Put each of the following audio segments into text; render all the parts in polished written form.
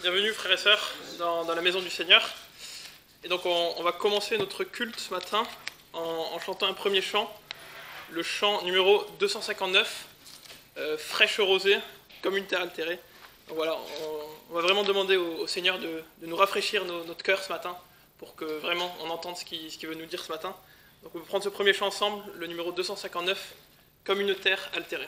Bienvenue frères et sœurs dans la maison du Seigneur. Et donc on va commencer notre culte ce matin en chantant un premier chant, le chant numéro 259, Fraîche rosée, comme une terre altérée. Donc voilà, on va vraiment demander au Seigneur de nous rafraîchir notre cœur ce matin pour que vraiment on entende ce qu'il veut nous dire ce matin. Donc on va prendre ce premier chant ensemble, le numéro 259, comme une terre altérée.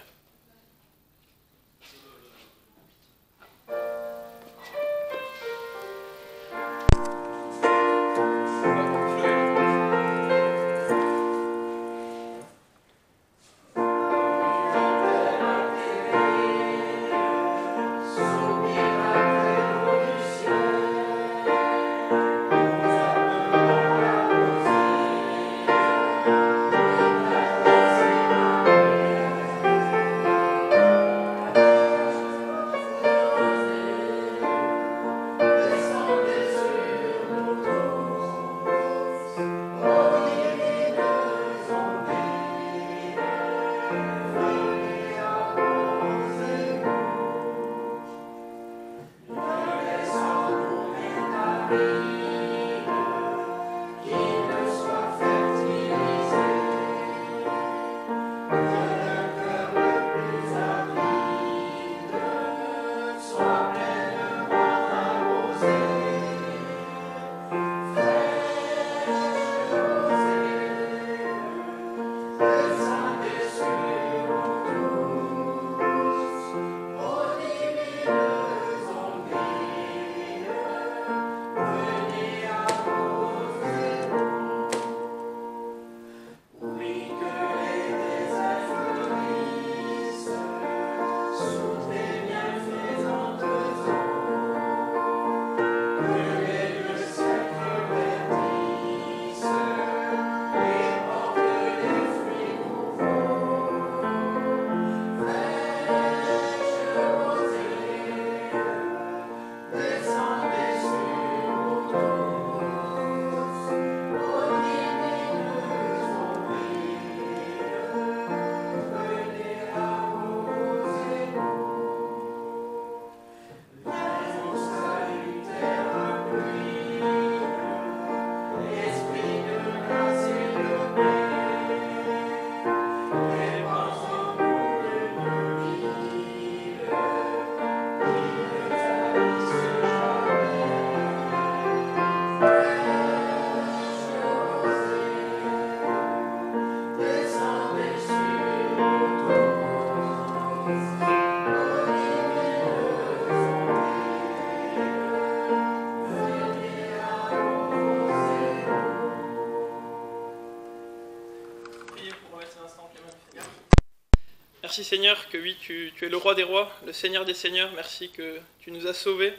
Merci Seigneur que oui, tu es le roi des rois, le Seigneur des seigneurs. Merci que tu nous as sauvés.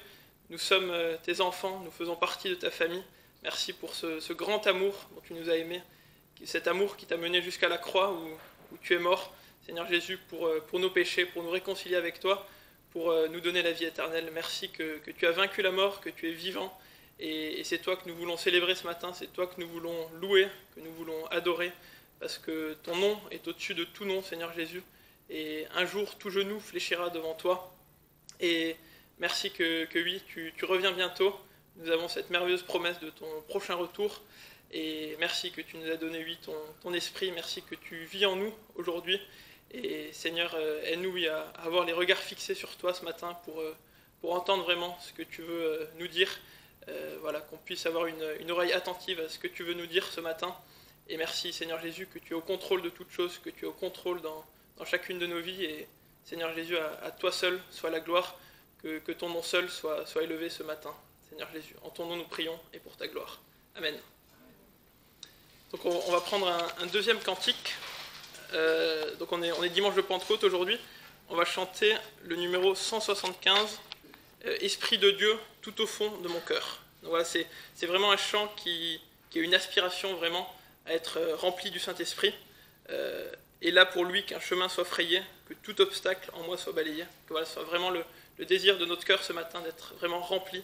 Nous sommes tes enfants, nous faisons partie de ta famille. Merci pour ce grand amour dont tu nous as aimés, cet amour qui t'a mené jusqu'à la croix où tu es mort, Seigneur Jésus, pour nos péchés, pour nous réconcilier avec toi, pour nous donner la vie éternelle. Merci que tu as vaincu la mort, que tu es vivant. Et c'est toi que nous voulons célébrer ce matin, c'est toi que nous voulons louer, que nous voulons adorer, parce que ton nom est au-dessus de tout nom, Seigneur Jésus. Et un jour, tout genou fléchira devant toi. Et merci que oui, tu reviens bientôt. Nous avons cette merveilleuse promesse de ton prochain retour. Et merci que tu nous as donné, oui, ton esprit. Merci que tu vis en nous aujourd'hui. Et Seigneur, aide-nous oui, à avoir les regards fixés sur toi ce matin pour entendre vraiment ce que tu veux nous dire. Voilà, qu'on puisse avoir une oreille attentive à ce que tu veux nous dire ce matin. Et merci, Seigneur Jésus, que tu es au contrôle de toutes choses, que tu es au contrôle dans chacune de nos vies. Et Seigneur Jésus, à toi seul soit la gloire, que ton nom seul soit élevé ce matin. Seigneur Jésus, en ton nom nous prions et pour ta gloire. Amen. Donc on va prendre un deuxième cantique. Donc on est dimanche de Pentecôte aujourd'hui. On va chanter le numéro 175, Esprit de Dieu tout au fond de mon cœur. Donc voilà, c'est vraiment un chant qui a une aspiration vraiment à être rempli du Saint-Esprit. Et là pour lui qu'un chemin soit frayé, que tout obstacle en moi soit balayé, que voilà, ce soit vraiment le désir de notre cœur ce matin d'être vraiment rempli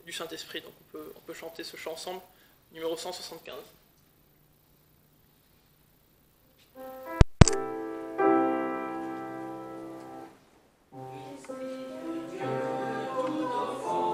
du Saint-Esprit. Donc on peut chanter ce chant ensemble, numéro 175. Esprit de Dieu, tout au fond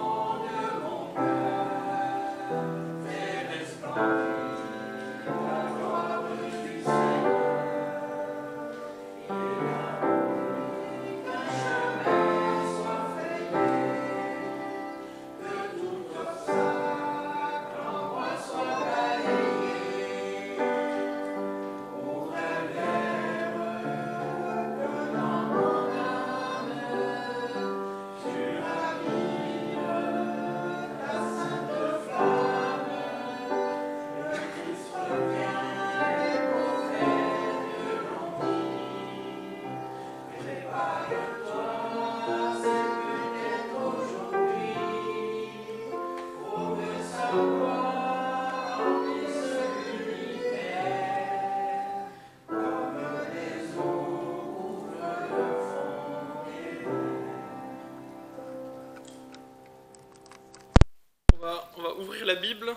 ouvrir la Bible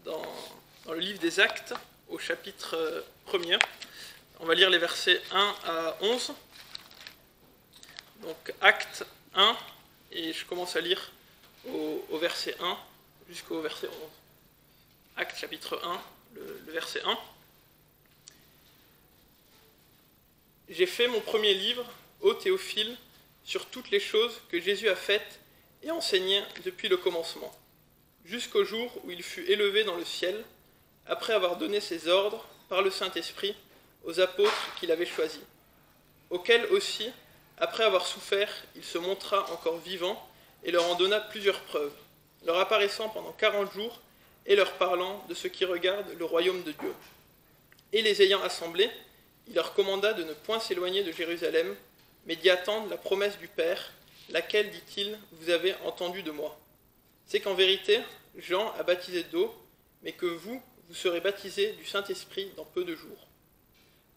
dans le livre des Actes, au chapitre 1er. On va lire les versets 1 à 11. Donc Actes 1, et je commence à lire au verset 1 jusqu'au verset 11. Actes chapitre 1, le verset 1. J'ai fait mon premier livre, ô Théophile, sur toutes les choses que Jésus a faites et enseignées depuis le commencement, jusqu'au jour où il fut élevé dans le ciel, après avoir donné ses ordres par le Saint-Esprit aux apôtres qu'il avait choisis, auxquels aussi, après avoir souffert, il se montra encore vivant et leur en donna plusieurs preuves, leur apparaissant pendant 40 jours et leur parlant de ce qui regarde le royaume de Dieu. Et les ayant assemblés, il leur commanda de ne point s'éloigner de Jérusalem, mais d'y attendre la promesse du Père, laquelle, dit-il, vous avez entendu de moi. C'est qu'en vérité, Jean a baptisé d'eau, mais que vous serez baptisés du Saint-Esprit dans peu de jours.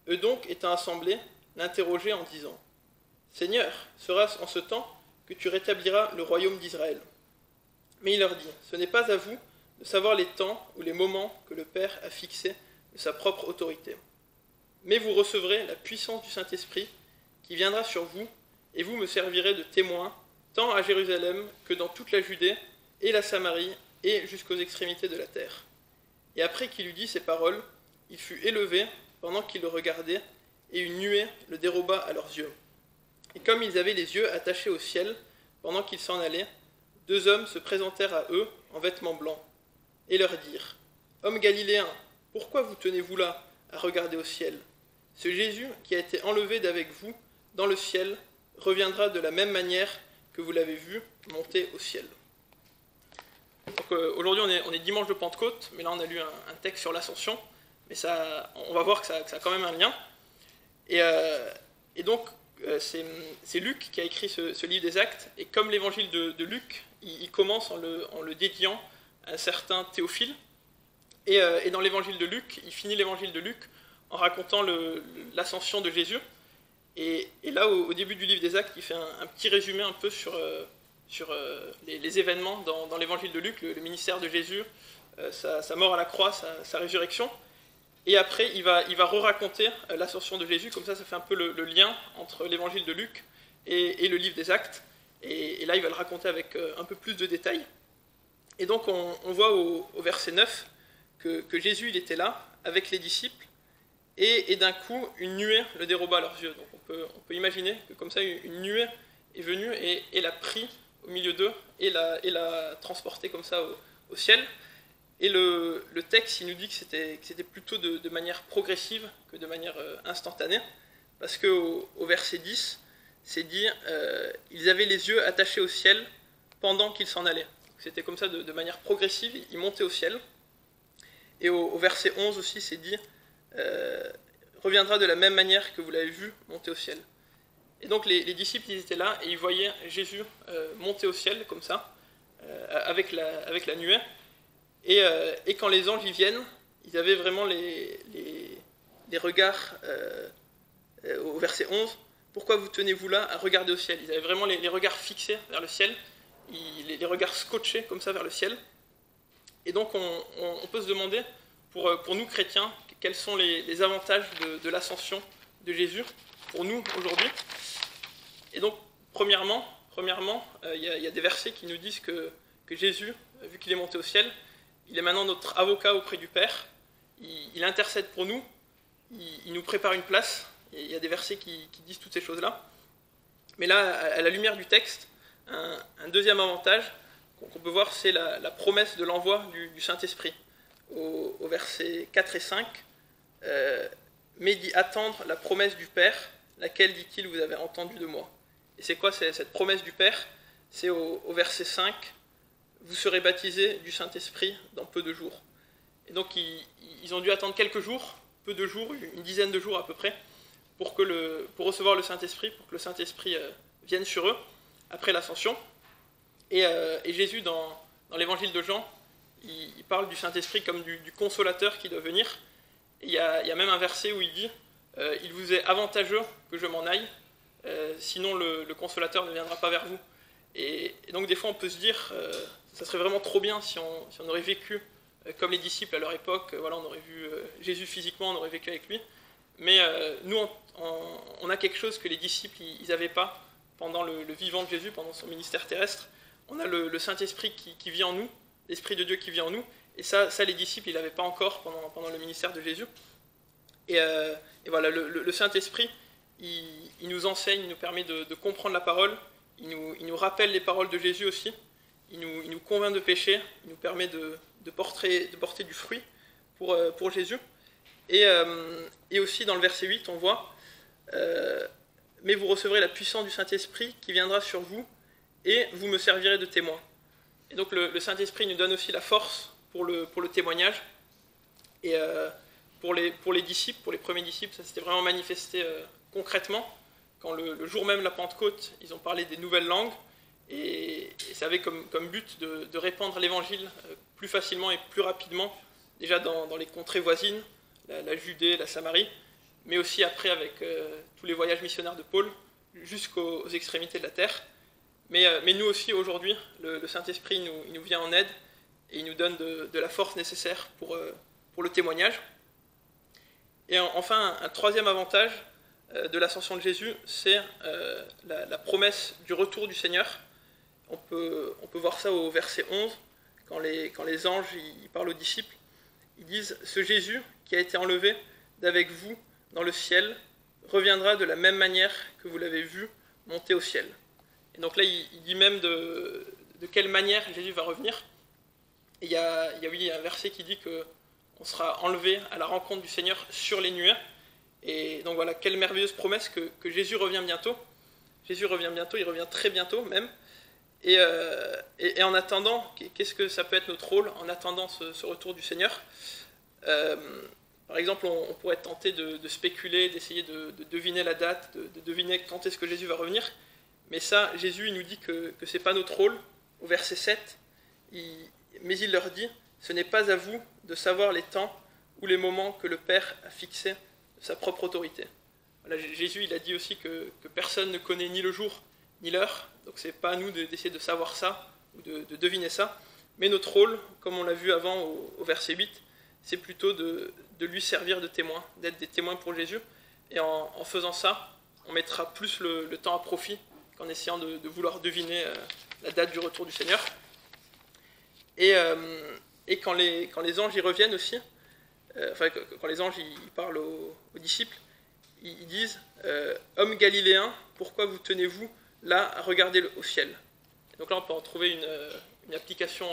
Eux donc, étant assemblés, l'interrogeaient en disant, « Seigneur, sera-ce en ce temps que tu rétabliras le royaume d'Israël ?» Mais il leur dit, « Ce n'est pas à vous de savoir les temps ou les moments que le Père a fixés de sa propre autorité. Mais vous recevrez la puissance du Saint-Esprit qui viendra sur vous, et vous me servirez de témoin, tant à Jérusalem que dans toute la Judée et la Samarie et jusqu'aux extrémités de la terre. » Et après qu'il eut dit ces paroles, il fut élevé pendant qu'ils le regardaient, et une nuée le déroba à leurs yeux. Et comme ils avaient les yeux attachés au ciel, pendant qu'ils s'en allaient, 2 hommes se présentèrent à eux en vêtements blancs, et leur dirent, « Hommes galiléens, pourquoi vous tenez-vous là à regarder au ciel ? Ce Jésus qui a été enlevé d'avec vous dans le ciel reviendra de la même manière que vous l'avez vu monter au ciel. » Donc aujourd'hui on est dimanche de Pentecôte, mais là on a lu un texte sur l'ascension, mais ça, on va voir que ça a quand même un lien. Et donc c'est Luc qui a écrit ce livre des Actes, et comme l'évangile de Luc, il commence en le dédiant à un certain Théophile, et dans l'évangile de Luc, il finit l'évangile de Luc en racontant l'ascension de Jésus. Et là, au début du livre des Actes, il fait un petit résumé un peu sur les événements dans l'évangile de Luc, le ministère de Jésus, sa mort à la croix, sa résurrection. Et après, il va re-raconter l'ascension de Jésus, comme ça fait un peu le lien entre l'évangile de Luc et le livre des Actes. Et là, il va le raconter avec un peu plus de détails. Et donc, on voit au verset 9 que Jésus, il était là, avec les disciples, et d'un coup, une nuée le déroba à leurs yeux. Donc on peut imaginer que comme ça, une nuée est venue et l'a pris au milieu d'eux et l'a transporté comme ça au ciel. Et le texte, il nous dit que c'était plutôt de manière progressive que de manière instantanée, parce qu'au verset 10, c'est dit « Ils avaient les yeux attachés au ciel pendant qu'ils s'en allaient ». C'était comme ça de manière progressive, ils montaient au ciel. Et au verset 11 aussi, c'est dit reviendra de la même manière que vous l'avez vu monter au ciel. Et donc les disciples, ils étaient là et ils voyaient Jésus monter au ciel comme ça, avec la nuée. Et quand les anges y viennent, ils avaient vraiment les regards, au verset 11, pourquoi vous tenez-vous là à regarder au ciel? Ils avaient vraiment les regards fixés vers le ciel, les regards scotchés comme ça vers le ciel. Et donc on peut se demander, pour nous chrétiens, quels sont les avantages de l'ascension de Jésus pour nous aujourd'hui. Et donc, premièrement, il y a des versets qui nous disent que Jésus, vu qu'il est monté au ciel, il est maintenant notre avocat auprès du Père, il intercède pour nous, il nous prépare une place, et il y a des versets qui disent toutes ces choses-là. Mais là, à la lumière du texte, un deuxième avantage qu'on peut voir, c'est la promesse de l'envoi du Saint-Esprit. Au versets 4 et 5, mais d'y attendre la promesse du Père, laquelle, dit-il, vous avez entendu de moi. Et c'est quoi cette promesse du Père? C'est au verset 5, vous serez baptisés du Saint-Esprit dans peu de jours. Et donc ils ont dû attendre quelques jours, peu de jours, une dizaine de jours à peu près, pour recevoir le Saint-Esprit, pour que le Saint-Esprit vienne sur eux après l'ascension. Et Jésus, dans l'évangile de Jean, il parle du Saint-Esprit comme du consolateur qui doit venir. Et il y a même un verset où il dit « Il vous est avantageux que je m'en aille, sinon le consolateur ne viendra pas vers vous ». Et donc des fois on peut se dire, ça serait vraiment trop bien si on aurait vécu comme les disciples à leur époque, voilà, on aurait vu Jésus physiquement, on aurait vécu avec lui. Mais nous, on a quelque chose que les disciples, ils n'avaient pas pendant le vivant de Jésus, pendant son ministère terrestre. On a le Saint-Esprit qui vit en nous, l'Esprit de Dieu qui vit en nous. Et ça les disciples, ils l'avaient pas encore pendant le ministère de Jésus. Et voilà, le Saint-Esprit, il nous enseigne, il nous permet de comprendre la parole, il nous rappelle les paroles de Jésus aussi, il nous convainc de péché, il nous permet de porter du fruit pour Jésus. Et aussi dans le verset 8, on voit « Mais vous recevrez la puissance du Saint-Esprit qui viendra sur vous, et vous me servirez de témoin. » Et donc le Saint-Esprit nous donne aussi la force pour le témoignage. Et pour les disciples, pour les premiers disciples, ça s'était vraiment manifesté concrètement. Quand le jour même de la Pentecôte, ils ont parlé des nouvelles langues, et ça avait comme but de répandre l'évangile plus facilement et plus rapidement, déjà dans les contrées voisines, la Judée, la Samarie, mais aussi après avec tous les voyages missionnaires de Paul, jusqu'aux extrémités de la terre. Mais nous aussi, aujourd'hui, le Saint-Esprit il nous vient en aide, et il nous donne de la force nécessaire pour le témoignage. Et enfin, un troisième avantage de l'ascension de Jésus, c'est la promesse du retour du Seigneur. On peut voir ça au verset 11, quand les anges ils parlent aux disciples. Ils disent « Ce Jésus qui a été enlevé d'avec vous dans le ciel reviendra de la même manière que vous l'avez vu monter au ciel. » Et donc là, il dit même de quelle manière Jésus va revenir. Et il y a un verset qui dit qu'on sera enlevé à la rencontre du Seigneur sur les nuées. Et donc voilà, quelle merveilleuse promesse que Jésus revient bientôt. Jésus revient bientôt, il revient très bientôt même. Et en attendant, qu'est-ce que ça peut être notre rôle en attendant ce retour du Seigneur? Par exemple, on pourrait être tenté de spéculer, d'essayer de deviner la date, de deviner quand est-ce que Jésus va revenir. Mais ça, Jésus il nous dit que ce n'est pas notre rôle. Au verset 7, mais il leur dit « Ce n'est pas à vous de savoir les temps ou les moments que le Père a fixés de sa propre autorité. » Voilà, Jésus il a dit aussi que personne ne connaît ni le jour ni l'heure, donc ce n'est pas à nous d'essayer de savoir ça ou de deviner ça. Mais notre rôle, comme on l'a vu avant au verset 8, c'est plutôt de lui servir de témoin, d'être des témoins pour Jésus. Et en faisant ça, on mettra plus le temps à profit qu'en essayant de vouloir deviner la date du retour du Seigneur. Et quand les anges y reviennent aussi, quand les anges ils parlent aux disciples, ils disent « Hommes galiléens, pourquoi vous tenez-vous là à regarder au ciel ?» Donc là, on peut en trouver une application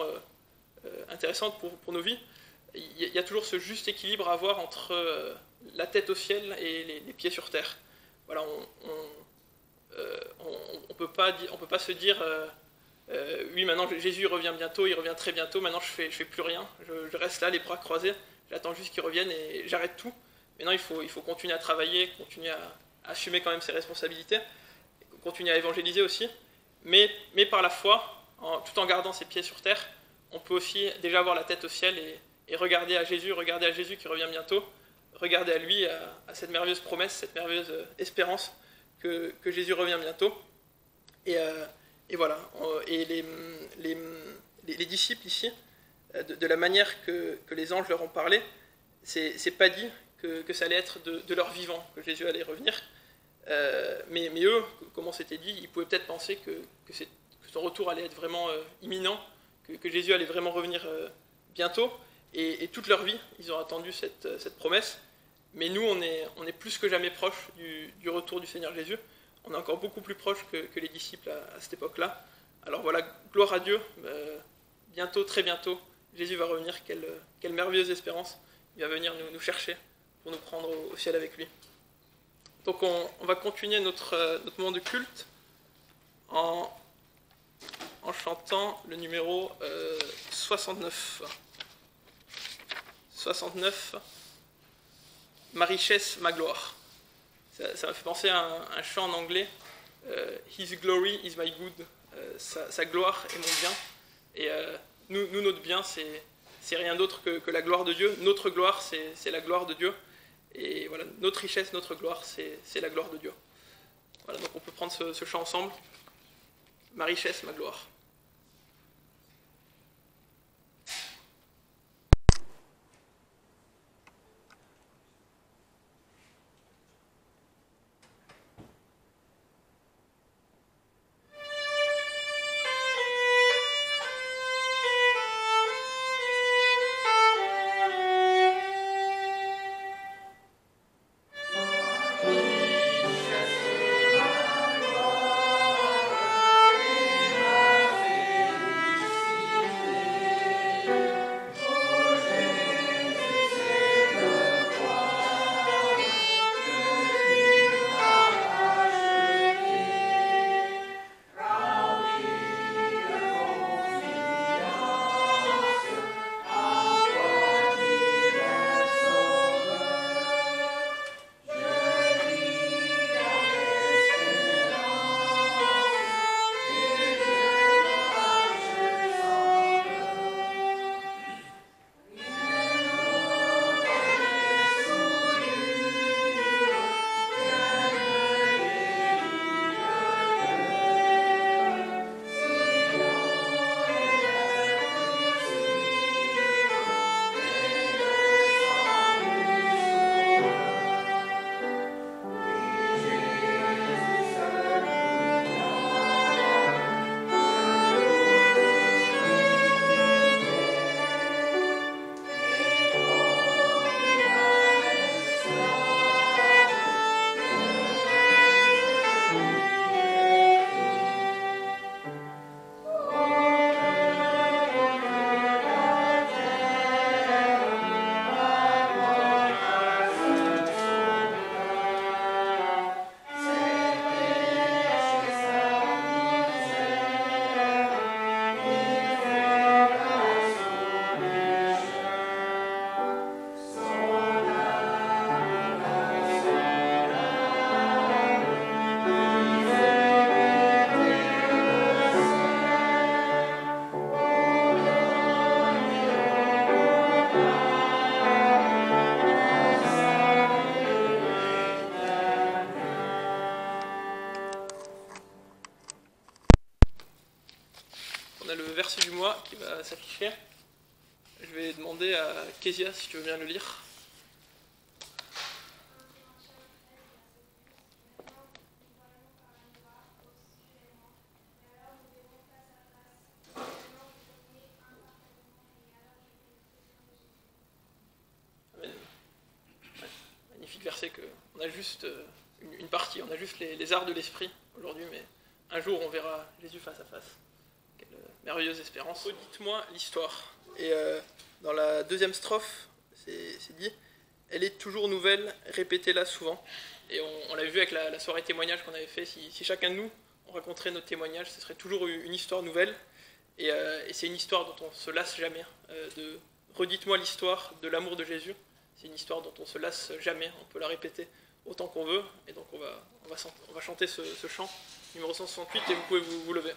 intéressante pour nos vies. Il y a toujours ce juste équilibre à avoir entre la tête au ciel et les pieds sur terre. Voilà, on peut pas se dire oui, maintenant Jésus revient bientôt, il revient très bientôt, maintenant je fais plus rien, je reste là les bras croisés, j'attends juste qu'il revienne et j'arrête tout. Maintenant il faut continuer à travailler, continuer à assumer quand même ses responsabilités, continuer à évangéliser aussi, mais par la foi, tout en gardant ses pieds sur terre, on peut aussi déjà avoir la tête au ciel et regarder à Jésus qui revient bientôt, regarder à lui, à cette merveilleuse promesse, cette merveilleuse espérance que Jésus revient bientôt. Et voilà. Et les disciples ici, de la manière que les anges leur ont parlé, c'est pas dit que ça allait être de leur vivant que Jésus allait revenir. Mais eux, comme on s'était dit, ils pouvaient peut-être penser que son retour allait être vraiment imminent, que Jésus allait vraiment revenir bientôt. Et toute leur vie, ils ont attendu cette promesse. Mais nous, on est plus que jamais proche du retour du Seigneur Jésus. On est encore beaucoup plus proche que les disciples à cette époque-là. Alors voilà, gloire à Dieu. Bientôt, très bientôt, Jésus va revenir. Quelle merveilleuse espérance. Il va venir nous chercher pour nous prendre au ciel avec lui. Donc on va continuer notre moment de culte en chantant le numéro 69. 69, ma richesse, ma gloire. Ça m'a fait penser à un chant en anglais, His glory is my good, sa gloire est mon bien. Et nous, notre bien, c'est rien d'autre que la gloire de Dieu. Notre gloire, c'est la gloire de Dieu. Et voilà, notre richesse, notre gloire, c'est la gloire de Dieu. Voilà, donc on peut prendre ce chant ensemble. ma richesse, ma gloire. On a le verset du mois qui va s'afficher. Je vais demander à Kezia si tu veux bien le lire. Amen. Ouais. Magnifique verset que on a juste une partie, on a juste les arts de l'esprit aujourd'hui, mais un jour on verra Jésus face à face. Quelle merveilleuse espérance. Dites-moi l'histoire. Et dans la deuxième strophe, c'est dit « Elle est toujours nouvelle, répétez-la souvent ». Et on l'a vu avec la soirée témoignage qu'on avait fait. Si chacun de nous, on raconterait notre témoignage, ce serait toujours une histoire nouvelle. Et c'est une histoire dont on ne se lasse jamais. Redites-moi l'histoire de l'amour de Jésus. C'est une histoire dont on ne se lasse jamais. On peut la répéter autant qu'on veut. Et donc on va chanter ce chant, numéro 168, et vous pouvez vous lever.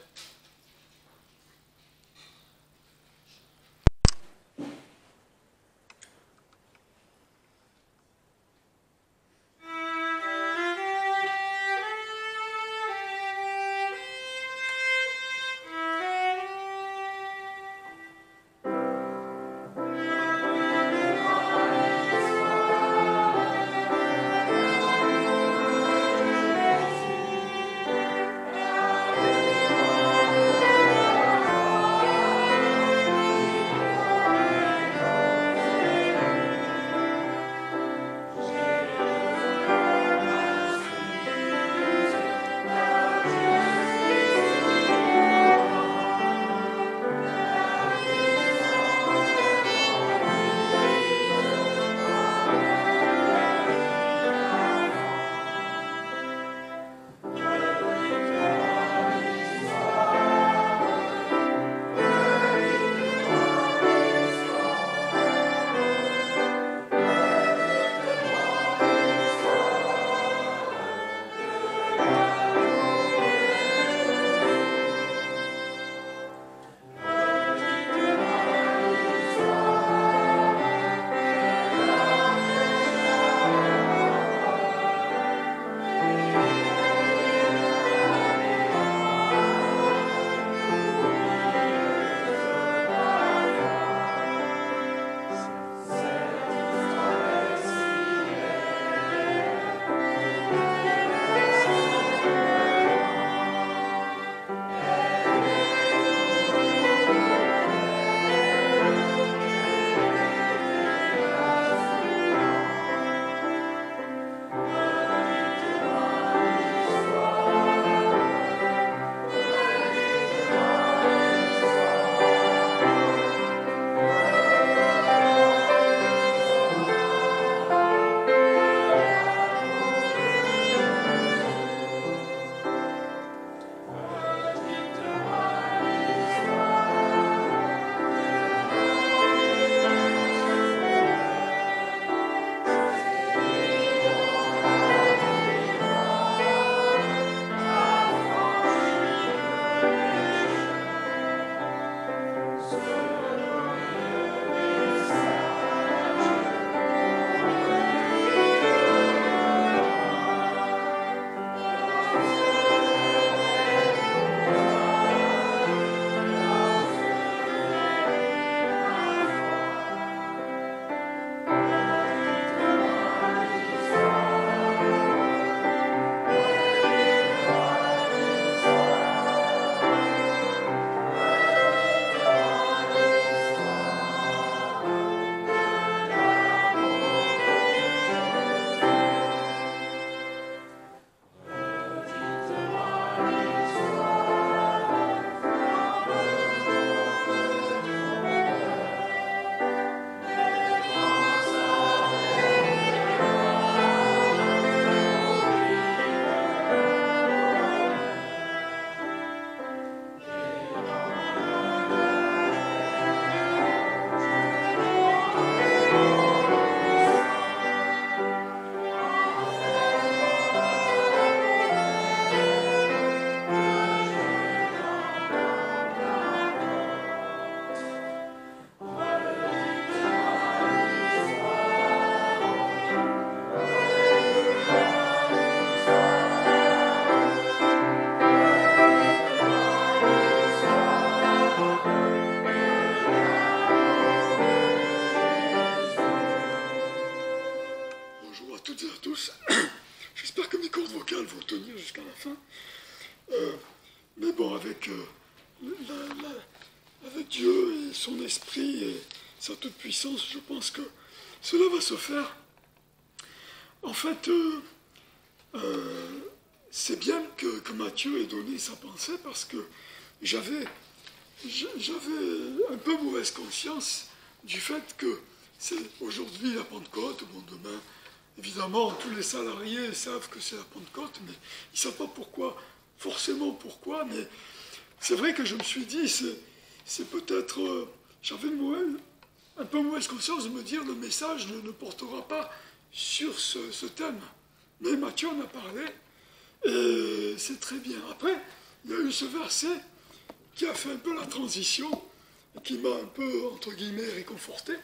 Mais bon, avec, avec Dieu et son esprit et sa toute-puissance, je pense que cela va se faire. En fait, c'est bien que Matthieu ait donné sa pensée parce que j'avais un peu mauvaise conscience du fait que c'est aujourd'hui la Pentecôte. Bon, demain, évidemment, tous les salariés savent que c'est la Pentecôte, mais ils ne savent pas pourquoi, forcément pourquoi, mais c'est vrai que je me suis dit, c'est peut-être, j'avais un peu mauvaise conscience de me dire le message ne portera pas sur ce thème. Mais Matthieu en a parlé, et c'est très bien. Après, il y a eu ce verset qui a fait un peu la transition, et qui m'a un peu, entre guillemets, réconforté.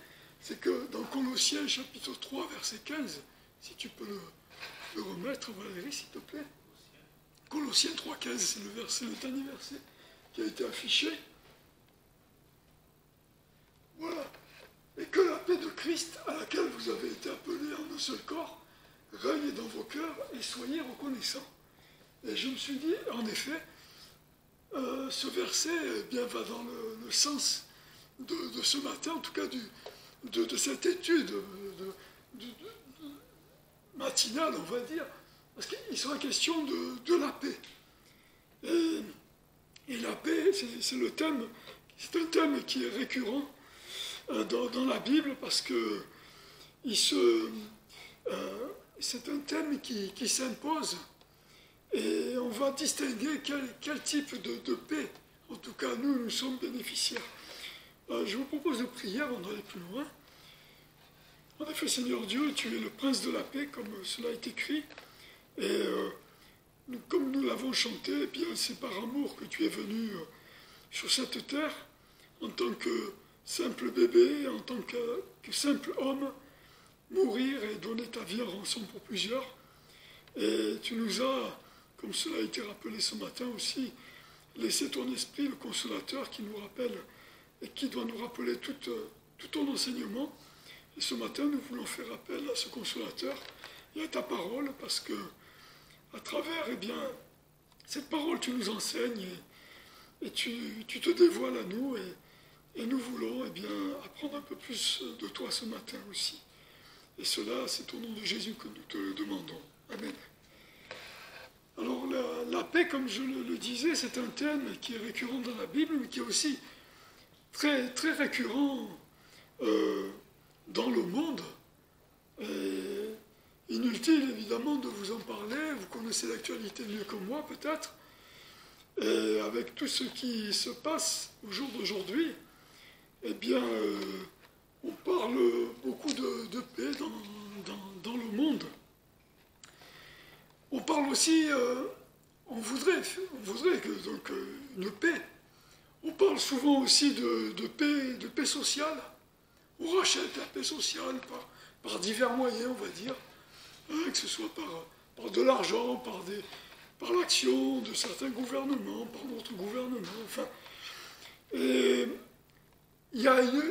C'est que dans Colossiens chapitre 3, verset 15, si tu peux le remettre, Valérie, s'il te plaît. Colossiens 3, 15, c'est le dernier verset qui a été affiché. Voilà. Et que la paix de Christ, à laquelle vous avez été appelés en un seul corps, règne dans vos cœurs et soyez reconnaissants. Et je me suis dit, en effet, ce verset va dans le sens de ce matin, en tout cas de cette étude matinale, on va dire, parce qu'il sera question de la paix. Et la paix, c'est un thème qui est récurrent dans la Bible, parce que c'est un thème qui s'impose. Et on va distinguer quel type de paix, en tout cas nous sommes bénéficiaires. Je vous propose de prier avant d'aller plus loin. En effet, Seigneur Dieu, tu es le prince de la paix, comme cela est écrit. Et comme nous l'avons chanté, eh bien, c'est par amour que tu es venu sur cette terre, en tant que simple bébé, en tant que simple homme, mourir et donner ta vie en rançon pour plusieurs. Et tu nous as, comme cela a été rappelé ce matin aussi, laissé ton esprit, le consolateur, qui nous rappelle et qui doit nous rappeler tout ton enseignement. Et ce matin, nous voulons faire appel à ce consolateur et à ta parole, parce que à travers, eh bien, cette parole, tu nous enseignes et tu te dévoiles à nous, et nous voulons, eh bien, apprendre un peu plus de toi ce matin aussi. Et cela, c'est au nom de Jésus que nous te le demandons. Amen. Alors, la paix, comme je le disais, c'est un thème qui est récurrent dans la Bible, mais qui est aussi très, très récurrent dans le monde. Et inutile, évidemment, de vous en parler. Vous connaissez l'actualité mieux que moi, peut-être. Et avec tout ce qui se passe au jour d'aujourd'hui, eh bien, on parle beaucoup de paix dans le monde. On parle aussi, on voudrait que, donc, une paix. On parle souvent aussi de paix sociale. On rachète la paix sociale par divers moyens, on va dire, hein, que ce soit par de l'argent, par l'action de certains gouvernements, par notre gouvernement, enfin. Et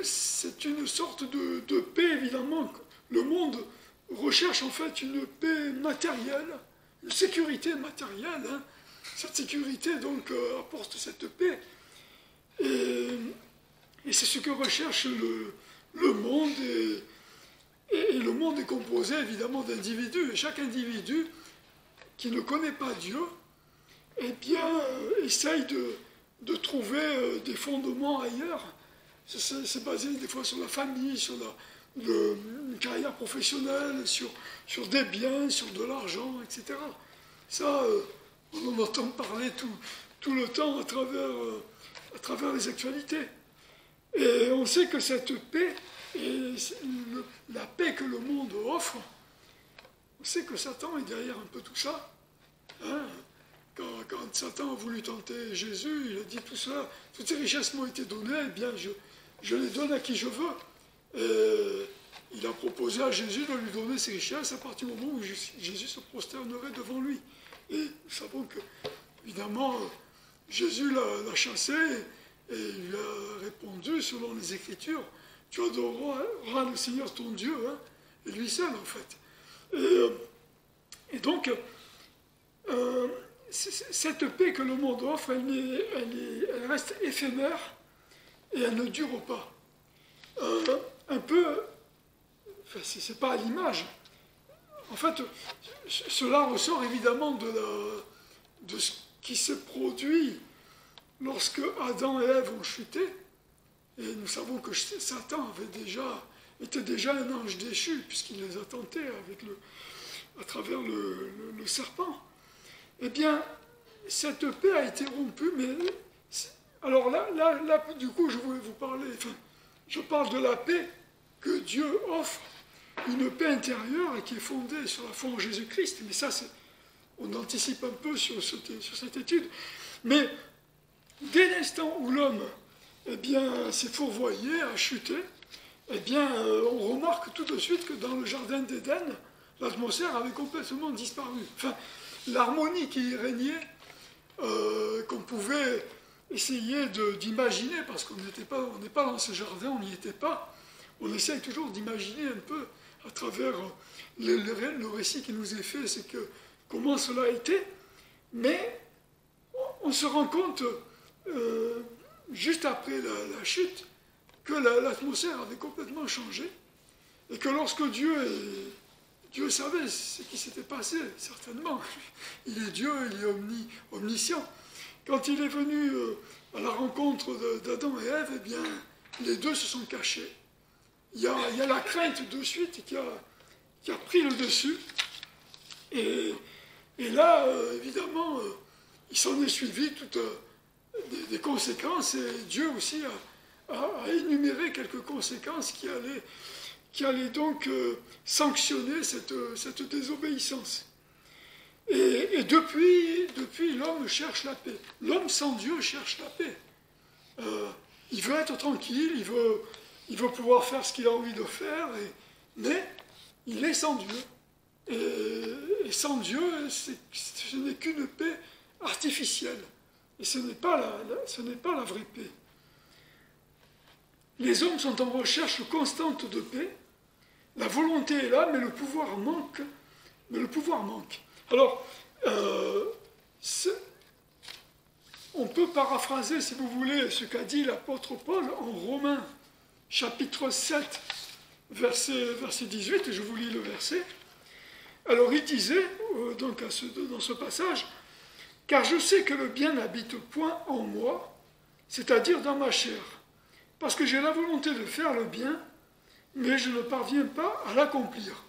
c'est une sorte de paix, évidemment. Le monde recherche en fait une paix matérielle, une sécurité matérielle. Hein. Cette sécurité, donc, apporte cette paix. Et c'est ce que recherche le monde. Et le monde est composé, évidemment, d'individus. Et chaque individu qui ne connaît pas Dieu, eh bien, essaye de trouver des fondements ailleurs. C'est basé des fois sur la famille, sur une carrière professionnelle, sur des biens, sur de l'argent, etc. Ça, on en entend parler tout le temps à travers les actualités. Et on sait que cette paix, et la paix que le monde offre, on sait que Satan est derrière un peu tout ça. Hein? Quand Satan a voulu tenter Jésus, il a dit tout cela, toutes ces richesses m'ont été données, eh bien je les donne à qui je veux. Et il a proposé à Jésus de lui donner ses richesses à partir du moment où Jésus se prosternerait devant lui. Et nous savons que, évidemment, Jésus l'a chassé et il lui a répondu, selon les Écritures, tu adoreras le Seigneur ton Dieu, hein, et lui seul, en fait. Et donc, cette paix que le monde offre, elle reste éphémère et elle ne dure pas. Un peu, enfin, c'est pas à l'image. En fait, cela ressort évidemment de ce qui s'est produit lorsque Adam et Ève ont chuté. Et nous savons que Satan était déjà un ange déchu, puisqu'il les a tentés à travers le serpent. Eh bien, cette paix a été rompue, mais... Alors là, du coup, je voulais vous parler... Enfin, je parle de la paix que Dieu offre, une paix intérieure et qui est fondée sur la foi en Jésus-Christ. Mais ça, on anticipe un peu sur cette étude. Mais dès l'instant où l'homme s'est fourvoyé, a chuté, on remarque tout de suite que dans le jardin d'Éden, l'atmosphère avait complètement disparu. Enfin, l'harmonie qui y régnait, qu'on pouvait essayer d'imaginer, parce qu'on n'est pas dans ce jardin, on n'y était pas. On essaye toujours d'imaginer un peu, à travers le récit qui nous est fait, comment cela a été. Mais on se rend compte, juste après la chute, que l'atmosphère avait complètement changé, et que lorsque Dieu savait ce qui s'était passé, certainement. Il est Dieu, il est omniscient. Quand il est venu à la rencontre d'Adam et Ève, les deux se sont cachés. Il y a la crainte de suite qui a pris le dessus. Et là, évidemment, il s'en est suivi toutes des conséquences, et Dieu aussi a énuméré quelques conséquences qui allaient donc sanctionner cette désobéissance. Et depuis l'homme cherche la paix. L'homme sans Dieu cherche la paix. Il veut être tranquille, il veut pouvoir faire ce qu'il a envie de faire, mais il est sans Dieu. Et sans Dieu, ce n'est qu'une paix artificielle. Et ce n'est pas la vraie paix. Les hommes sont en recherche constante de paix. La volonté est là, mais le pouvoir manque. Alors, on peut paraphraser, si vous voulez, ce qu'a dit l'apôtre Paul en Romains, chapitre 7, verset 18, et je vous lis le verset. Alors il disait, donc dans ce passage, « Car je sais que le bien n'habite point en moi, c'est-à-dire dans ma chair, parce que j'ai la volonté de faire le bien, mais je ne parviens pas à l'accomplir. »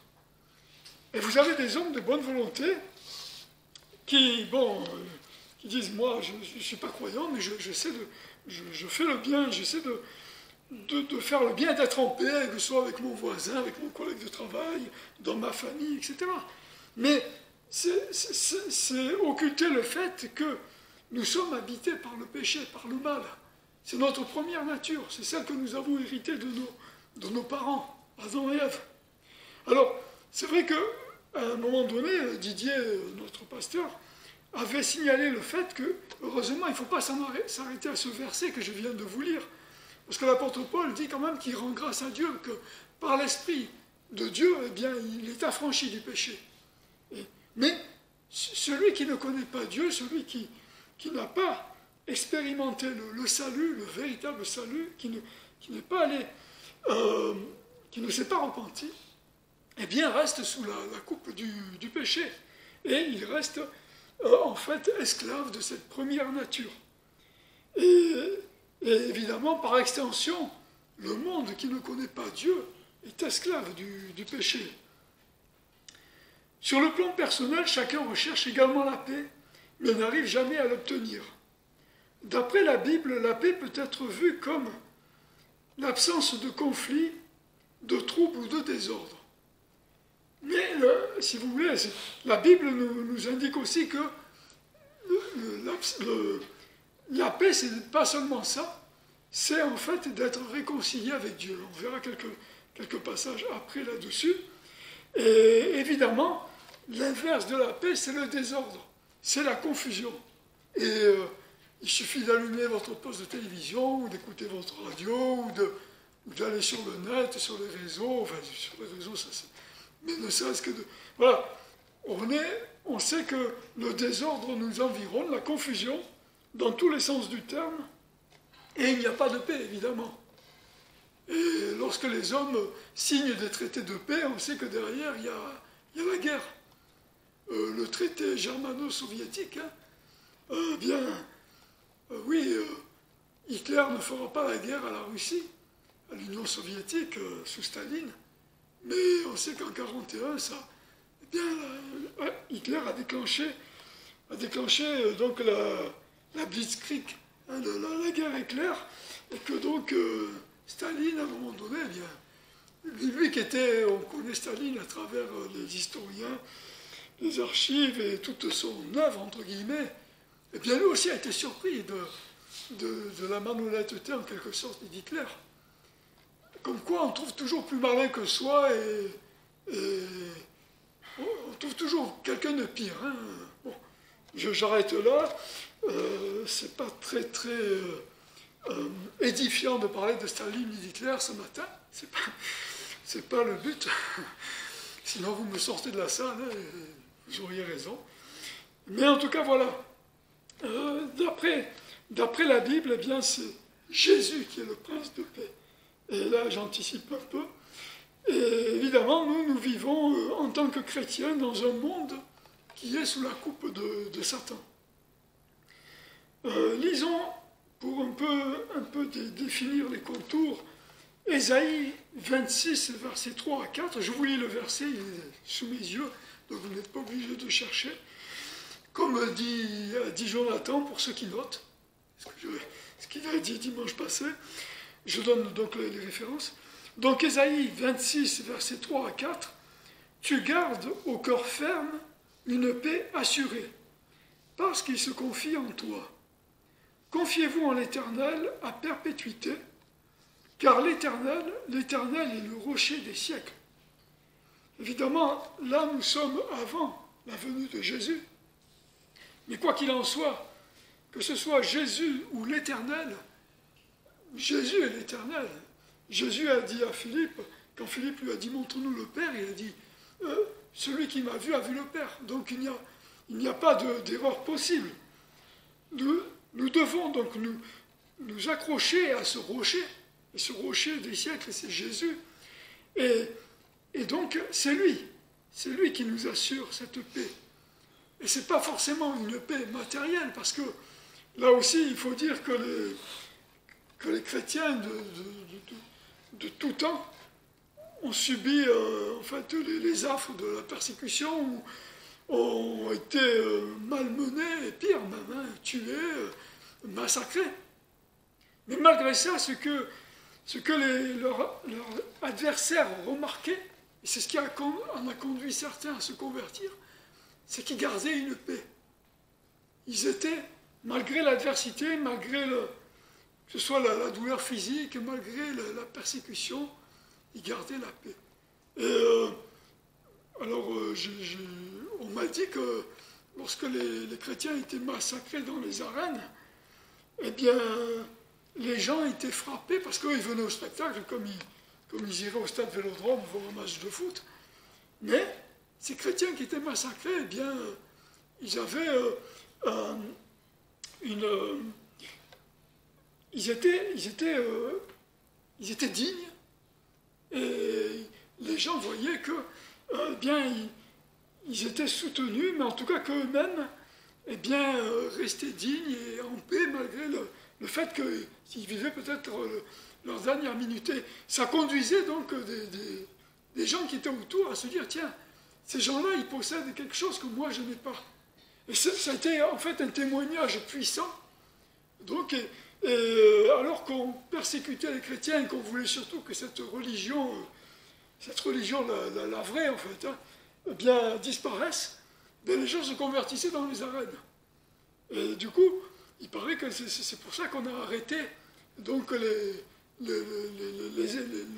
Et vous avez des hommes de bonne volonté qui disent, moi, je ne suis pas croyant, mais je fais le bien, j'essaie de faire le bien, d'être en paix, que ce soit avec mon voisin, avec mon collègue de travail, dans ma famille, etc. Mais c'est occulter le fait que nous sommes habités par le péché, par le mal. C'est notre première nature, c'est celle que nous avons héritée de nos parents, Adam et Ève. Alors, c'est vrai qu'à un moment donné, Didier, notre pasteur, avait signalé le fait que, heureusement, il ne faut pas s'arrêter à ce verset que je viens de vous lire. Parce que l'apôtre Paul dit quand même qu'il rend grâce à Dieu, que par l'Esprit de Dieu, il est affranchi du péché. Mais celui qui ne connaît pas Dieu, celui qui n'a pas expérimenté le salut, le véritable salut, qui n'est pas allé, qui ne s'est pas repenti, reste sous la coupe du péché. Et il reste en fait esclave de cette première nature. Et évidemment, par extension, le monde qui ne connaît pas Dieu est esclave du péché. Sur le plan personnel, chacun recherche également la paix, mais n'arrive jamais à l'obtenir. D'après la Bible, la paix peut être vue comme l'absence de conflit, de troubles ou de désordre. Mais, si vous voulez, la Bible nous indique aussi que la paix, c'est pas seulement ça, c'est en fait d'être réconcilié avec Dieu. On verra quelques passages après là-dessus. Et évidemment, l'inverse de la paix, c'est le désordre, c'est la confusion. Et il suffit d'allumer votre poste de télévision, ou d'écouter votre radio, ou d'aller sur le net, sur les réseaux, enfin sur les réseaux, ça c'est... Mais ne serait-ce que de... Voilà, on est on sait que le désordre nous environne, la confusion, dans tous les sens du terme, et il n'y a pas de paix, évidemment. Et lorsque les hommes signent des traités de paix, on sait que derrière, il y a la guerre. Le traité germano-soviétique, Hitler ne fera pas la guerre à la Russie, à l'Union soviétique, sous Staline, mais on sait qu'en 1941, Hitler a déclenché donc la Blitzkrieg, hein, la guerre éclair, et que donc Staline, à un moment donné, lui on connaît Staline à travers les historiens, les archives et toute son œuvre, entre guillemets, et bien lui aussi a été surpris de la malhonnêteté, en quelque sorte, d'Hitler. Comme quoi, on trouve toujours plus malin que soi et on trouve toujours quelqu'un de pire. Hein. Bon, j'arrête là. C'est pas très édifiant de parler de Staline et d'Hitler ce matin. C'est pas le but. Sinon, vous me sortez de la salle et vous auriez raison. Mais en tout cas, voilà. D'après la Bible, eh bien, c'est Jésus qui est le prince de paix. Et là, j'anticipe un peu. Et évidemment, nous vivons en tant que chrétiens dans un monde qui est sous la coupe de Satan. Lisons, pour un peu définir les contours, Ésaïe 26, versets 3 à 4. Je vous lis le verset, il est sous mes yeux, donc vous n'êtes pas obligé de chercher. Comme dit Jonathan, pour ceux qui notent, ce qu'il a dit dimanche passé, je donne donc les références. Donc Ésaïe 26, versets 3 à 4, « Tu gardes au cœur ferme une paix assurée, parce qu'il se confie en toi. Confiez-vous en l'Éternel à perpétuité, car l'Éternel est le rocher des siècles. » Évidemment, là nous sommes avant la venue de Jésus. Mais quoi qu'il en soit, que ce soit Jésus ou l'Éternel, Jésus est l'Éternel. Jésus a dit à Philippe, quand Philippe lui a dit « Montre-nous le Père », il a dit « Celui qui m'a vu a vu le Père ». Donc il n'y a pas d'erreur possible. Nous devons donc nous accrocher à ce rocher. Et ce rocher des siècles, c'est Jésus. Et donc c'est lui qui nous assure cette paix. Et ce n'est pas forcément une paix matérielle, parce que là aussi, il faut dire que les chrétiens de tout temps ont subi les affres de la persécution, ont été malmenés, et pire même, hein, tués, massacrés. Mais malgré ça, ce que leurs adversaires ont remarqué, et c'est ce qui en a conduit certains à se convertir, c'est qu'ils gardaient une paix. Ils étaient, malgré l'adversité, malgré que ce soit la douleur physique, malgré la persécution, ils gardaient la paix. Et on m'a dit que lorsque les chrétiens étaient massacrés dans les arènes, eh bien, les gens étaient frappés parce qu'ils venaient au spectacle comme ils iraient au stade Vélodrome voir un match de foot. Mais ces chrétiens qui étaient massacrés, eh bien, ils avaient ils étaient dignes, et les gens voyaient que, ils étaient soutenus, mais en tout cas qu'eux-mêmes, restaient dignes et en paix malgré le fait qu'ils vivaient peut-être leur dernière minute. Et ça conduisait donc des gens qui étaient autour à se dire, tiens, ces gens-là, ils possèdent quelque chose que moi, je n'ai pas. Et ça a été en fait un témoignage puissant. Donc, alors qu'on persécutait les chrétiens et qu'on voulait surtout que cette religion, la vraie en fait, hein, disparaisse, les gens se convertissaient dans les arènes. Et du coup, il paraît que c'est pour ça qu'on a arrêté donc le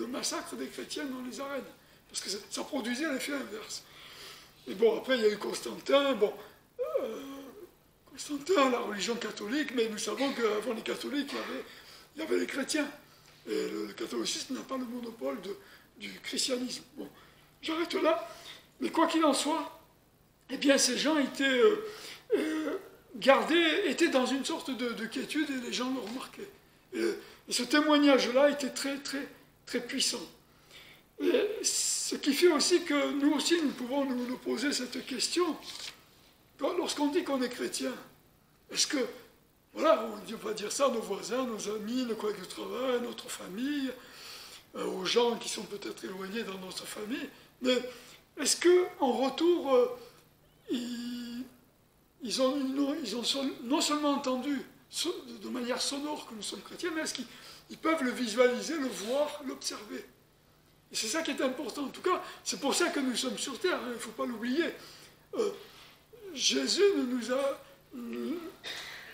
massacre des chrétiens dans les arènes. Parce que ça produisait l'effet inverse. Et bon, après, il y a eu Constantin, Constantin, la religion catholique, mais nous savons qu'avant les catholiques, il y avait les chrétiens. Et le catholicisme n'a pas le monopole du christianisme. Bon, j'arrête là. Mais quoi qu'il en soit, eh bien ces gens étaient gardés, étaient dans une sorte de quiétude et les gens le remarquaient. Et ce témoignage-là était très, très, très puissant. Et ce qui fait aussi que nous aussi, nous pouvons nous poser cette question. Lorsqu'on dit qu'on est chrétien, est-ce que, voilà, on va dire ça à nos voisins, nos amis, nos collègues de travail, notre famille, aux gens qui sont peut-être éloignés dans notre famille, mais est-ce qu'en retour, ils ont non seulement entendu de manière sonore que nous sommes chrétiens, mais est-ce qu'ils peuvent le visualiser, le voir, l'observer? Et c'est ça qui est important. En tout cas, c'est pour ça que nous sommes sur terre, hein, il ne faut pas l'oublier. Jésus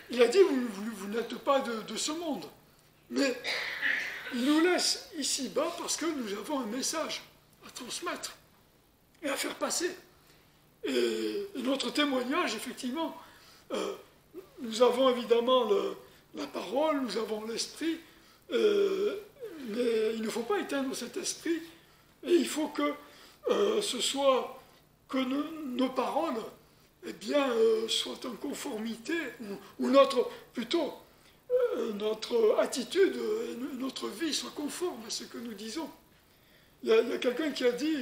il a dit, vous n'êtes pas de ce monde. Mais il nous laisse ici-bas parce que nous avons un message à transmettre et à faire passer. Et notre témoignage, effectivement, nous avons évidemment la parole, nous avons l'esprit, mais il ne faut pas éteindre cet esprit, et il faut que ce soit que nos paroles eh bien, soient en conformité, ou notre attitude, notre vie soit conforme à ce que nous disons. Il y a quelqu'un qui a dit,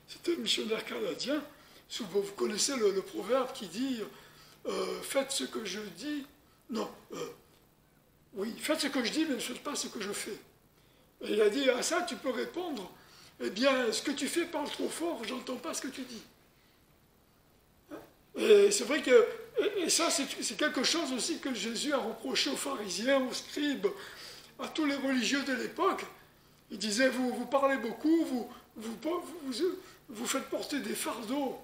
c'était un missionnaire canadien, vous connaissez le proverbe qui dit faites ce que je dis, non, oui, faites ce que je dis, mais ne faites pas ce que je fais. Et il a dit, à ça tu peux répondre, eh bien, ce que tu fais parle trop fort, j'entends pas ce que tu dis. Et c'est vrai que, et ça c'est quelque chose aussi que Jésus a reproché aux pharisiens, aux scribes, à tous les religieux de l'époque. Il disait, vous parlez beaucoup, vous faites porter des fardeaux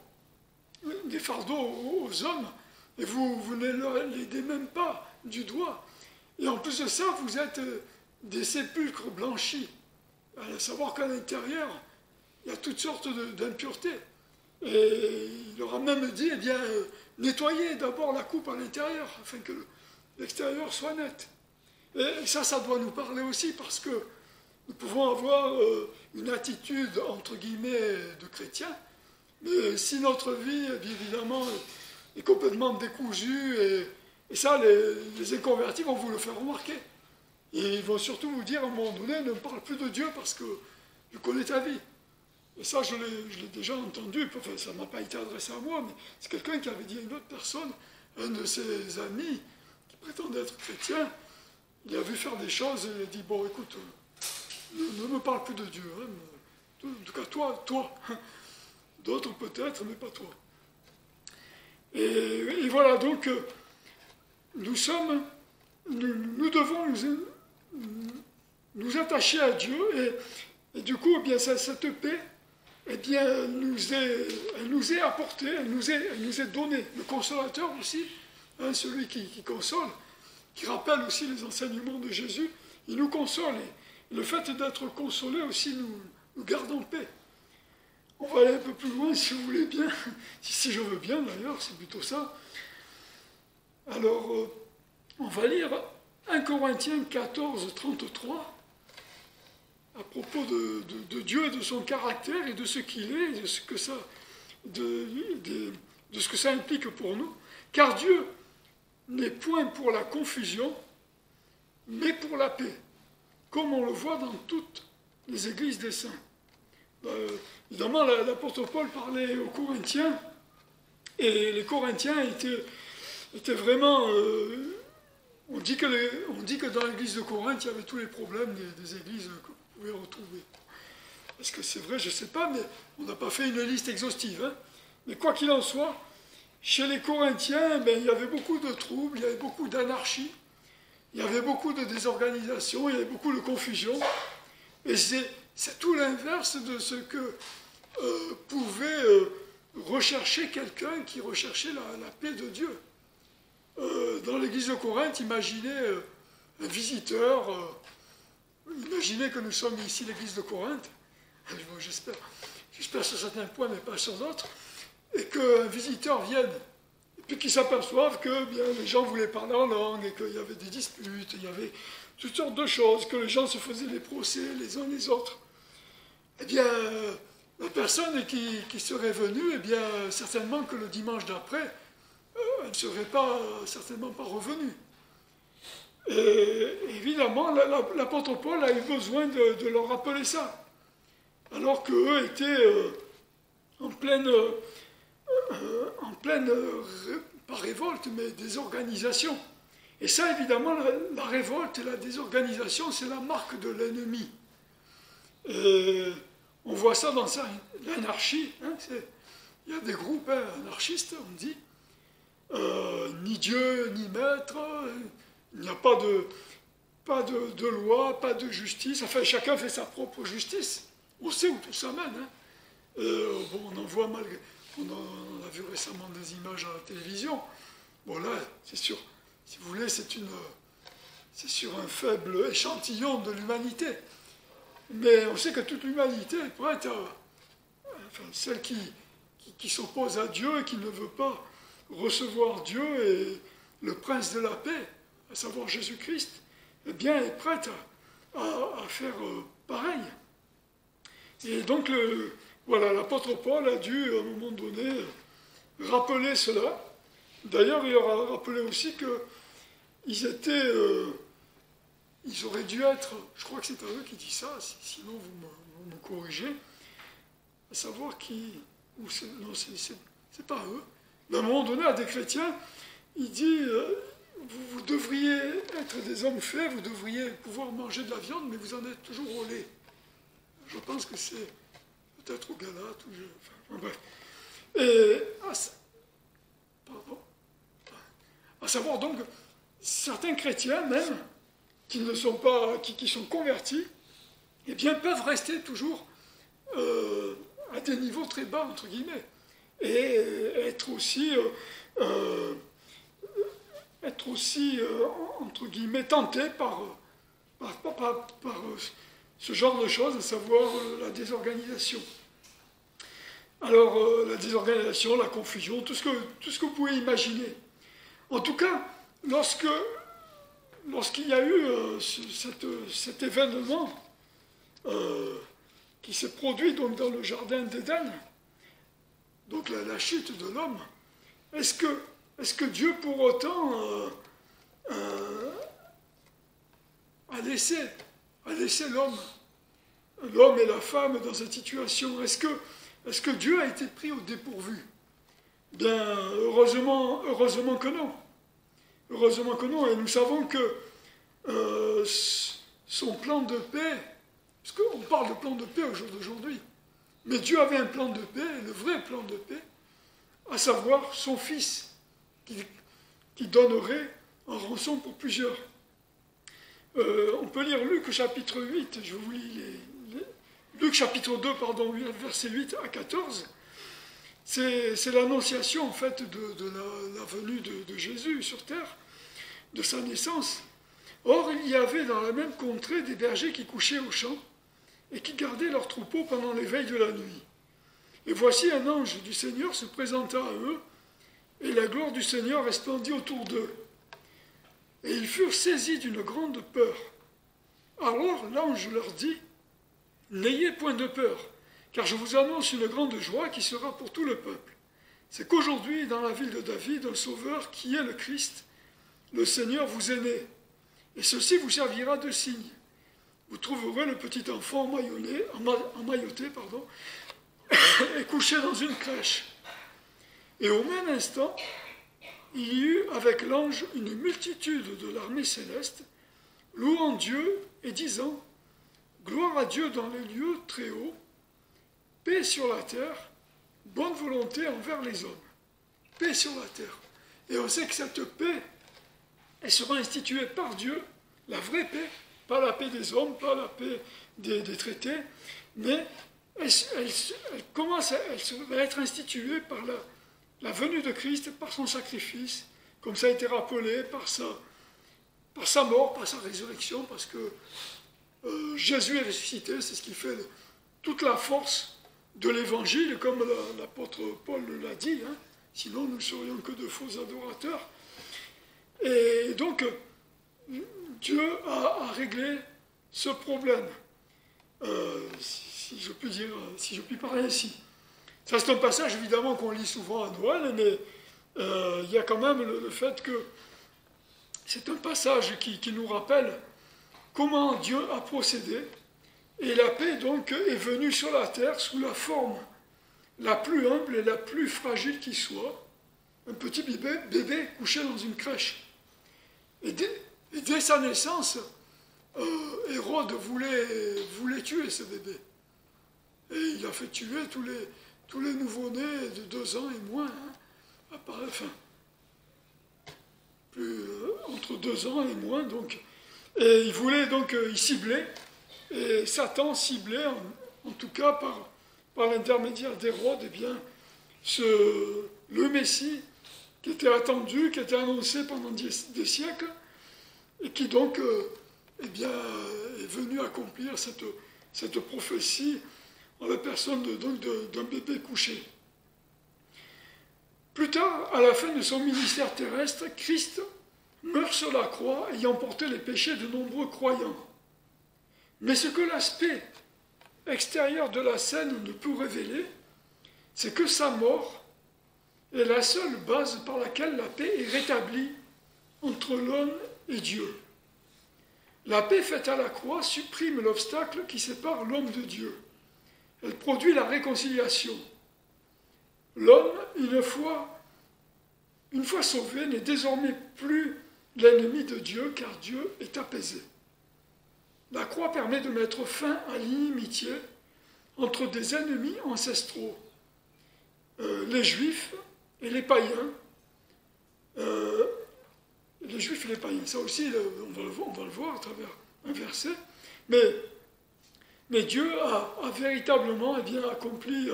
aux hommes, et vous ne les aidez même pas du doigt. Et en plus de ça, vous êtes des sépulcres blanchis, à savoir qu'à l'intérieur, il y a toutes sortes d'impuretés. Et il leur a même dit, eh bien, nettoyez d'abord la coupe à l'intérieur, afin que l'extérieur soit net. Et ça doit nous parler aussi, parce que nous pouvons avoir une attitude, entre guillemets, de chrétien, mais si notre vie, évidemment, est complètement décousue, et ça, les inconvertis vont vous le faire remarquer. Et ils vont surtout vous dire, à un moment donné, ne me parle plus de Dieu, parce que je connais ta vie. Et ça, je l'ai déjà entendu, enfin, ça ne m'a pas été adressé à moi, mais c'est quelqu'un qui avait dit à une autre personne, un de ses amis, qui prétendait être chrétien, il a vu faire des choses, et il a dit, bon, écoute, ne me parle plus de Dieu, hein, en tout cas, toi, d'autres peut-être, mais pas toi. Et voilà, donc, nous devons nous attacher à Dieu, et du coup, eh bien, cette paix, eh bien, elle nous est apportée, elle nous est donnée. Le consolateur aussi, hein, celui qui console, qui rappelle aussi les enseignements de Jésus, il nous console. Et le fait d'être consolé aussi nous garde en paix. On va aller un peu plus loin, si vous voulez bien, si je veux bien d'ailleurs, c'est plutôt ça. Alors, on va lire 1 Corinthiens 14, 33. À propos de Dieu et de son caractère et de ce qu'il est, et de ce que ça implique pour nous. Car Dieu n'est point pour la confusion, mais pour la paix, comme on le voit dans toutes les églises des saints. Évidemment, l'apôtre Paul parlait aux Corinthiens, et les Corinthiens étaient vraiment... on dit que dans l'église de Corinthe, il y avait tous les problèmes des églises que vous pouvez retrouver. Est-ce que c'est vrai? Je ne sais pas, mais on n'a pas fait une liste exhaustive. Hein. Mais quoi qu'il en soit, chez les Corinthiens, il y avait beaucoup de troubles, il y avait beaucoup d'anarchie, il y avait beaucoup de désorganisation, il y avait beaucoup de confusion. Et c'est tout l'inverse de ce que pouvait rechercher quelqu'un qui recherchait la paix de Dieu. Dans l'église de Corinthe, imaginez un visiteur, imaginez que nous sommes ici l'église de Corinthe, j'espère sur certains points, mais pas sur d'autres, et qu'un visiteur vienne, et puis qu'il s'aperçoive que bien, les gens voulaient parler en langue, et qu'il y avait des disputes, il y avait toutes sortes de choses, que les gens se faisaient des procès les uns les autres. Eh bien, la personne qui serait venue, eh bien, certainement que le dimanche d'après, elle ne serait certainement pas revenue. Et évidemment, l'apôtre Paul a eu besoin de leur rappeler ça, alors qu'eux étaient en pleine, pas révolte, mais désorganisation. Et ça, évidemment, la révolte et la désorganisation, c'est la marque de l'ennemi. Et on voit ça dans l'anarchie. Hein, il y a des groupes anarchistes, on dit. Ni Dieu, ni maître, il n'y a pas de loi, pas de justice. Enfin, chacun fait sa propre justice. On sait où tout ça mène. Hein. Bon, on en voit malgré... On a vu récemment des images à la télévision. Bon, là, c'est sûr, si vous voulez, c'est sur un faible échantillon de l'humanité. Mais on sait que toute l'humanité est prête enfin, celle qui s'oppose à Dieu et qui ne veut pas recevoir Dieu et le prince de la paix, à savoir Jésus-Christ, eh bien, est prête à faire pareil. Et donc, voilà, l'apôtre Paul a dû, à un moment donné, rappeler cela. D'ailleurs, il leur a rappelé aussi qu'ils étaient... ils auraient dû être... Je crois que c'est à eux qui dit ça, sinon vous me corrigez. À savoir qui... Non, c'est pas eux. Mais à un moment donné, à des chrétiens, il dit... vous devriez être des hommes faits, vous devriez pouvoir manger de la viande, mais vous en êtes toujours au lait. Je pense que c'est... peut-être aux Galates, enfin, bref. Et à savoir donc, certains chrétiens même, qui ne sont pas, qui sont convertis, eh bien, peuvent rester toujours à des niveaux très bas, entre guillemets, et être aussi, entre guillemets, tentés par ce genre de choses, à savoir la désorganisation. Alors, la désorganisation, la confusion, tout ce que vous pouvez imaginer. En tout cas, lorsqu'il y a eu cet événement qui s'est produit donc, dans le jardin d'Éden, donc la chute de l'homme, est-ce que Dieu pour autant a laissé l'homme et la femme dans cette situation? Est-ce que Dieu a été pris au dépourvu? Bien, heureusement que non. Heureusement que non. Et nous savons que son plan de paix, parce qu'on parle de plan de paix au jour d'aujourd'hui, mais Dieu avait un plan de paix, le vrai plan de paix, à savoir son Fils, qui donnerait en rançon pour plusieurs. On peut lire Luc chapitre 8, je vous lis Luc chapitre 2, pardon, versets 8 à 14. C'est l'annonciation en fait de la venue de Jésus sur terre, de sa naissance. Or, il y avait dans la même contrée des bergers qui couchaient au champ et qui gardaient leurs troupeaux pendant les veilles de la nuit. Et voici un ange du Seigneur se présenta à eux, et la gloire du Seigneur resplendit autour d'eux. Et ils furent saisis d'une grande peur. Alors l'ange leur dit, « N'ayez point de peur, car je vous annonce une grande joie qui sera pour tout le peuple. C'est qu'aujourd'hui, dans la ville de David, un sauveur qui est le Christ, le Seigneur vous est né. Et ceci vous servira de signe. Vous trouverez le petit enfant emmailloté, et couché dans une crèche. » Et au même instant, il y eut avec l'ange une multitude de l'armée céleste, louant Dieu et disant, « Gloire à Dieu dans les lieux très hauts, paix sur la terre, bonne volonté envers les hommes. » Paix sur la terre. Et on sait que cette paix, elle sera instituée par Dieu, la vraie paix, pas la paix des hommes, pas la paix des traités, mais elle va être instituée par la venue de Christ, par son sacrifice, comme ça a été rappelé, par sa mort, par sa résurrection, parce que Jésus est ressuscité, c'est ce qui fait toute la force de l'évangile, comme l'apôtre Paul l'a dit, hein. Sinon nous ne serions que de faux adorateurs. Et donc, Dieu a réglé ce problème. si je puis dire, si je puis parler ainsi. Ça, c'est un passage, évidemment, qu'on lit souvent à Noël, mais il y a quand même le fait que c'est un passage qui nous rappelle comment Dieu a procédé, et la paix, donc, est venue sur la terre sous la forme la plus humble et la plus fragile qui soit, un petit bébé couché dans une crèche. Et dès sa naissance, Hérode voulait tuer ce bébé. Et il a fait tuer tous les nouveau-nés de 2 ans et moins, entre 2 ans et moins, donc. Et il voulait donc y cibler, et Satan ciblait, en tout cas par l'intermédiaire d'Hérode, eh bien, le Messie qui était attendu, qui était annoncé pendant des siècles, et qui donc eh bien, est venu accomplir cette prophétie en la personne d'un bébé couché. Plus tard, à la fin de son ministère terrestre, Christ meurt sur la croix, ayant porté les péchés de nombreux croyants. Mais ce que l'aspect extérieur de la scène ne peut révéler, c'est que sa mort est la seule base par laquelle la paix est rétablie entre l'homme et Dieu. La paix faite à la croix supprime l'obstacle qui sépare l'homme de Dieu. Elle produit la réconciliation. L'homme, une fois sauvé, n'est désormais plus l'ennemi de Dieu, car Dieu est apaisé. La croix permet de mettre fin à l'inimitié entre des ennemis ancestraux, les Juifs et les païens. Les Juifs et les païens, ça aussi, on va le voir à travers un verset. Mais Dieu a véritablement accompli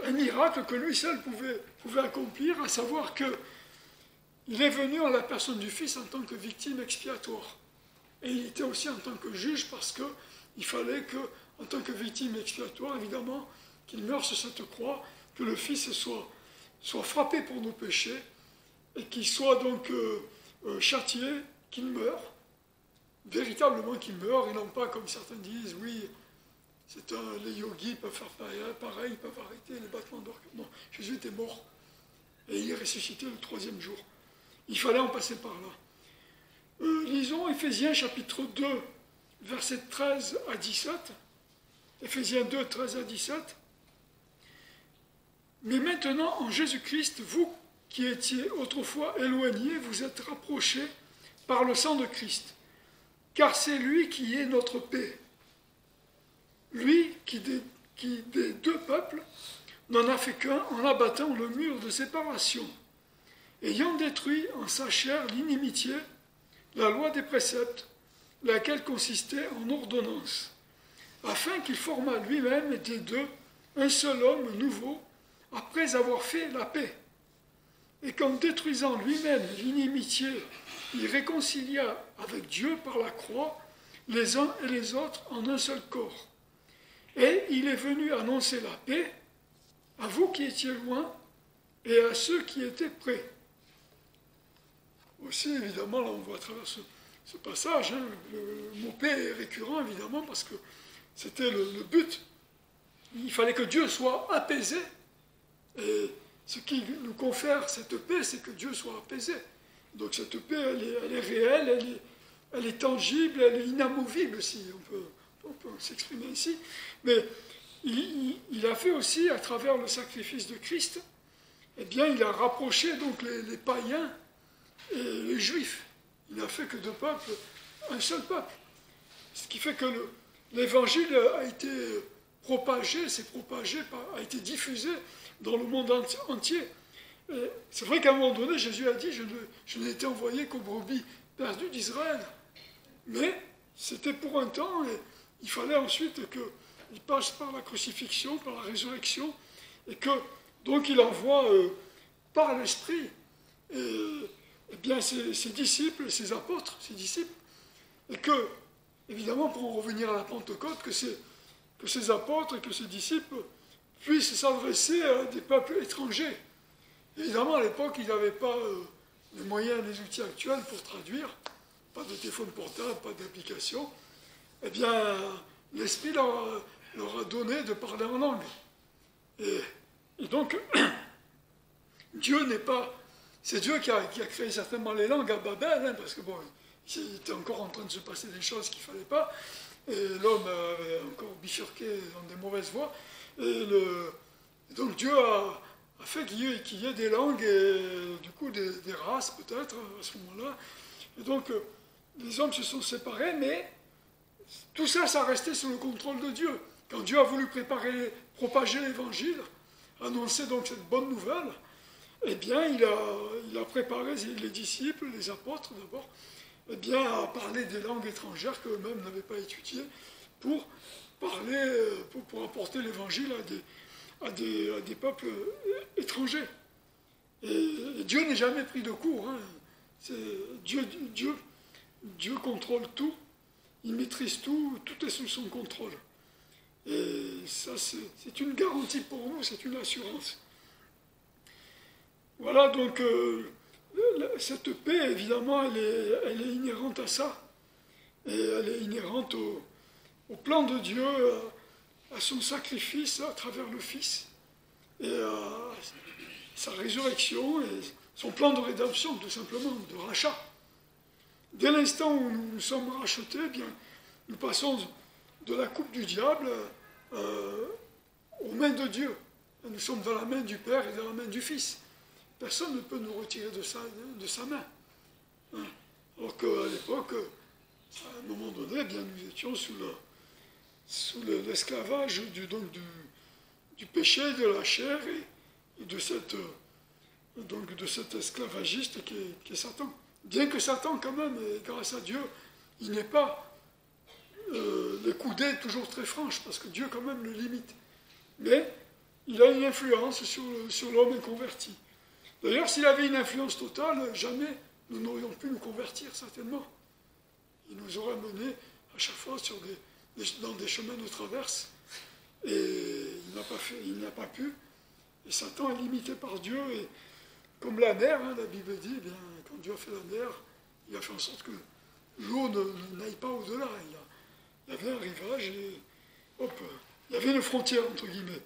un miracle que lui seul pouvait accomplir, à savoir qu'il est venu en la personne du Fils en tant que victime expiatoire. Et il était aussi en tant que juge, parce qu'il fallait qu'en tant que victime expiatoire, évidemment, qu'il meure sur cette croix, que le Fils soit frappé pour nos péchés, et qu'il soit donc châtié, qu'il meure, véritablement qu'il meure, et non pas comme certains disent, oui, les yogis peuvent faire pareil, ils peuvent arrêter les battements d'or. Non, Jésus était mort, et il est ressuscité le 3e jour. Il fallait en passer par là. Lisons Éphésiens chapitre 2, versets 13 à 17. Éphésiens 2, 13 à 17. Mais maintenant, en Jésus-Christ, vous qui étiez autrefois éloignés, vous êtes rapprochés par le sang de Christ. Car c'est lui qui est notre paix. Lui qui des 2 peuples n'en a fait qu'un en abattant le mur de séparation, ayant détruit en sa chair l'inimitié, la loi des préceptes, laquelle consistait en ordonnances, afin qu'il formât lui-même des 2 un seul homme nouveau, après avoir fait la paix, et qu'en détruisant lui-même l'inimitié, il réconcilia avec Dieu par la croix les uns et les autres en un seul corps. Et il est venu annoncer la paix à vous qui étiez loin et à ceux qui étaient près. Aussi, évidemment, là on voit à travers ce passage, le mot paix est récurrent, évidemment, parce que c'était le but. Il fallait que Dieu soit apaisé. Et ce qui nous confère cette paix, c'est que Dieu soit apaisé. Donc cette paix, elle est réelle, elle est tangible, elle est inamovible aussi, on peut s'exprimer ainsi. Mais il a fait aussi, à travers le sacrifice de Christ, eh bien, il a rapproché donc les païens et les Juifs. Il n'a fait que 2 peuples, un seul peuple. Ce qui fait que l'évangile a été propagé, a été diffusé dans le monde entier. C'est vrai qu'à un moment donné, Jésus a dit, je n'ai été envoyé qu'aux brebis perdues d'Israël. Mais c'était pour un temps, et il fallait ensuite qu'il passe par la crucifixion, par la résurrection, et que donc il envoie par l'Esprit eh bien, ses disciples, ses apôtres, ses disciples, et que, évidemment, pour en revenir à la Pentecôte, que ces apôtres et que ces disciples puissent s'adresser à des peuples étrangers. Évidemment, à l'époque, ils n'avaient pas les moyens, les outils actuels pour traduire, pas de téléphone portable, pas d'application. Eh bien, l'Esprit leur a donné de parler en langue. Et donc, Dieu n'est pas... C'est Dieu qui a créé certainement les langues à Babel, hein, parce que bon, il était encore en train de se passer des choses qu'il ne fallait pas, et l'homme avait encore bifurqué dans des mauvaises voies, et donc Dieu a fait qu'il y ait des langues, et du coup des races peut-être à ce moment-là. Et donc les hommes se sont séparés, mais tout ça, ça restait sous le contrôle de Dieu. Quand Dieu a voulu propager l'évangile, annoncer donc cette bonne nouvelle, eh bien, il a préparé les disciples, les apôtres d'abord, eh bien, à parler des langues étrangères qu'eux-mêmes n'avaient pas étudiées pour apporter l'évangile à des peuples étrangers. Et Dieu n'est jamais pris de court. Hein. Dieu contrôle tout, il maîtrise tout, tout est sous son contrôle. Et ça, c'est une garantie pour nous, c'est une assurance. Voilà, donc, cette paix, évidemment, elle est inhérente à ça. Et elle est inhérente au plan de Dieu, à son sacrifice à travers le Fils, et à sa résurrection, et son plan de rédemption, tout simplement, de rachat. Dès l'instant où nous sommes rachetés, eh bien, nous passons de la coupe du diable aux mains de Dieu. Nous sommes dans la main du Père et dans la main du Fils. Personne ne peut nous retirer de sa main. Hein. Alors qu'à l'époque, à un moment donné, eh bien, nous étions sous l'esclavage du péché, de la chair et de cet esclavagiste qui est Satan. Bien que Satan, quand même, grâce à Dieu, il n'est pas les coudées toujours très franches, parce que Dieu, quand même, le limite. Mais il a une influence sur l'homme inconverti. D'ailleurs, s'il avait une influence totale, jamais nous n'aurions pu nous convertir, certainement. Il nous aurait menés à chaque fois dans des chemins de traverse, et il n'a pas pu. Et Satan est limité par Dieu, et comme la mer, hein, la Bible dit, eh bien, quand Dieu a fait la mer, il a fait en sorte que l'eau n'aille pas au-delà. Il y avait un rivage, et hop, il y avait une frontière, entre guillemets.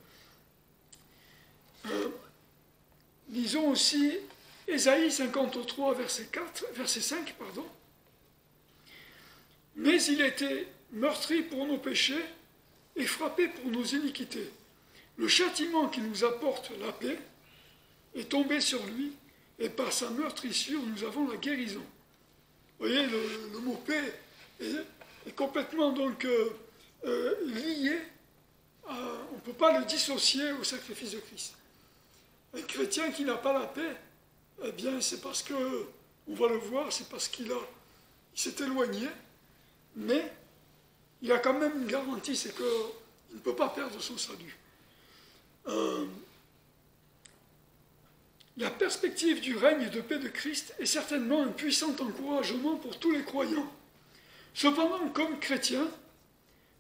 Lisons aussi Ésaïe 53, verset 5, pardon. « Mais il était meurtri pour nos péchés et frappé pour nos iniquités. Le châtiment qui nous apporte la paix est tombé sur lui, et par sa meurtrissure, nous avons la guérison. » Vous voyez, le mot paix est complètement donc lié on ne peut pas le dissocier au sacrifice de Christ. Un chrétien qui n'a pas la paix, eh bien, c'est parce que, on va le voir, c'est parce qu'il s'est éloigné, mais il a quand même une garantie, c'est qu'il ne peut pas perdre son salut. La perspective du règne et de paix de Christ est certainement un puissant encouragement pour tous les croyants. Cependant, comme chrétiens,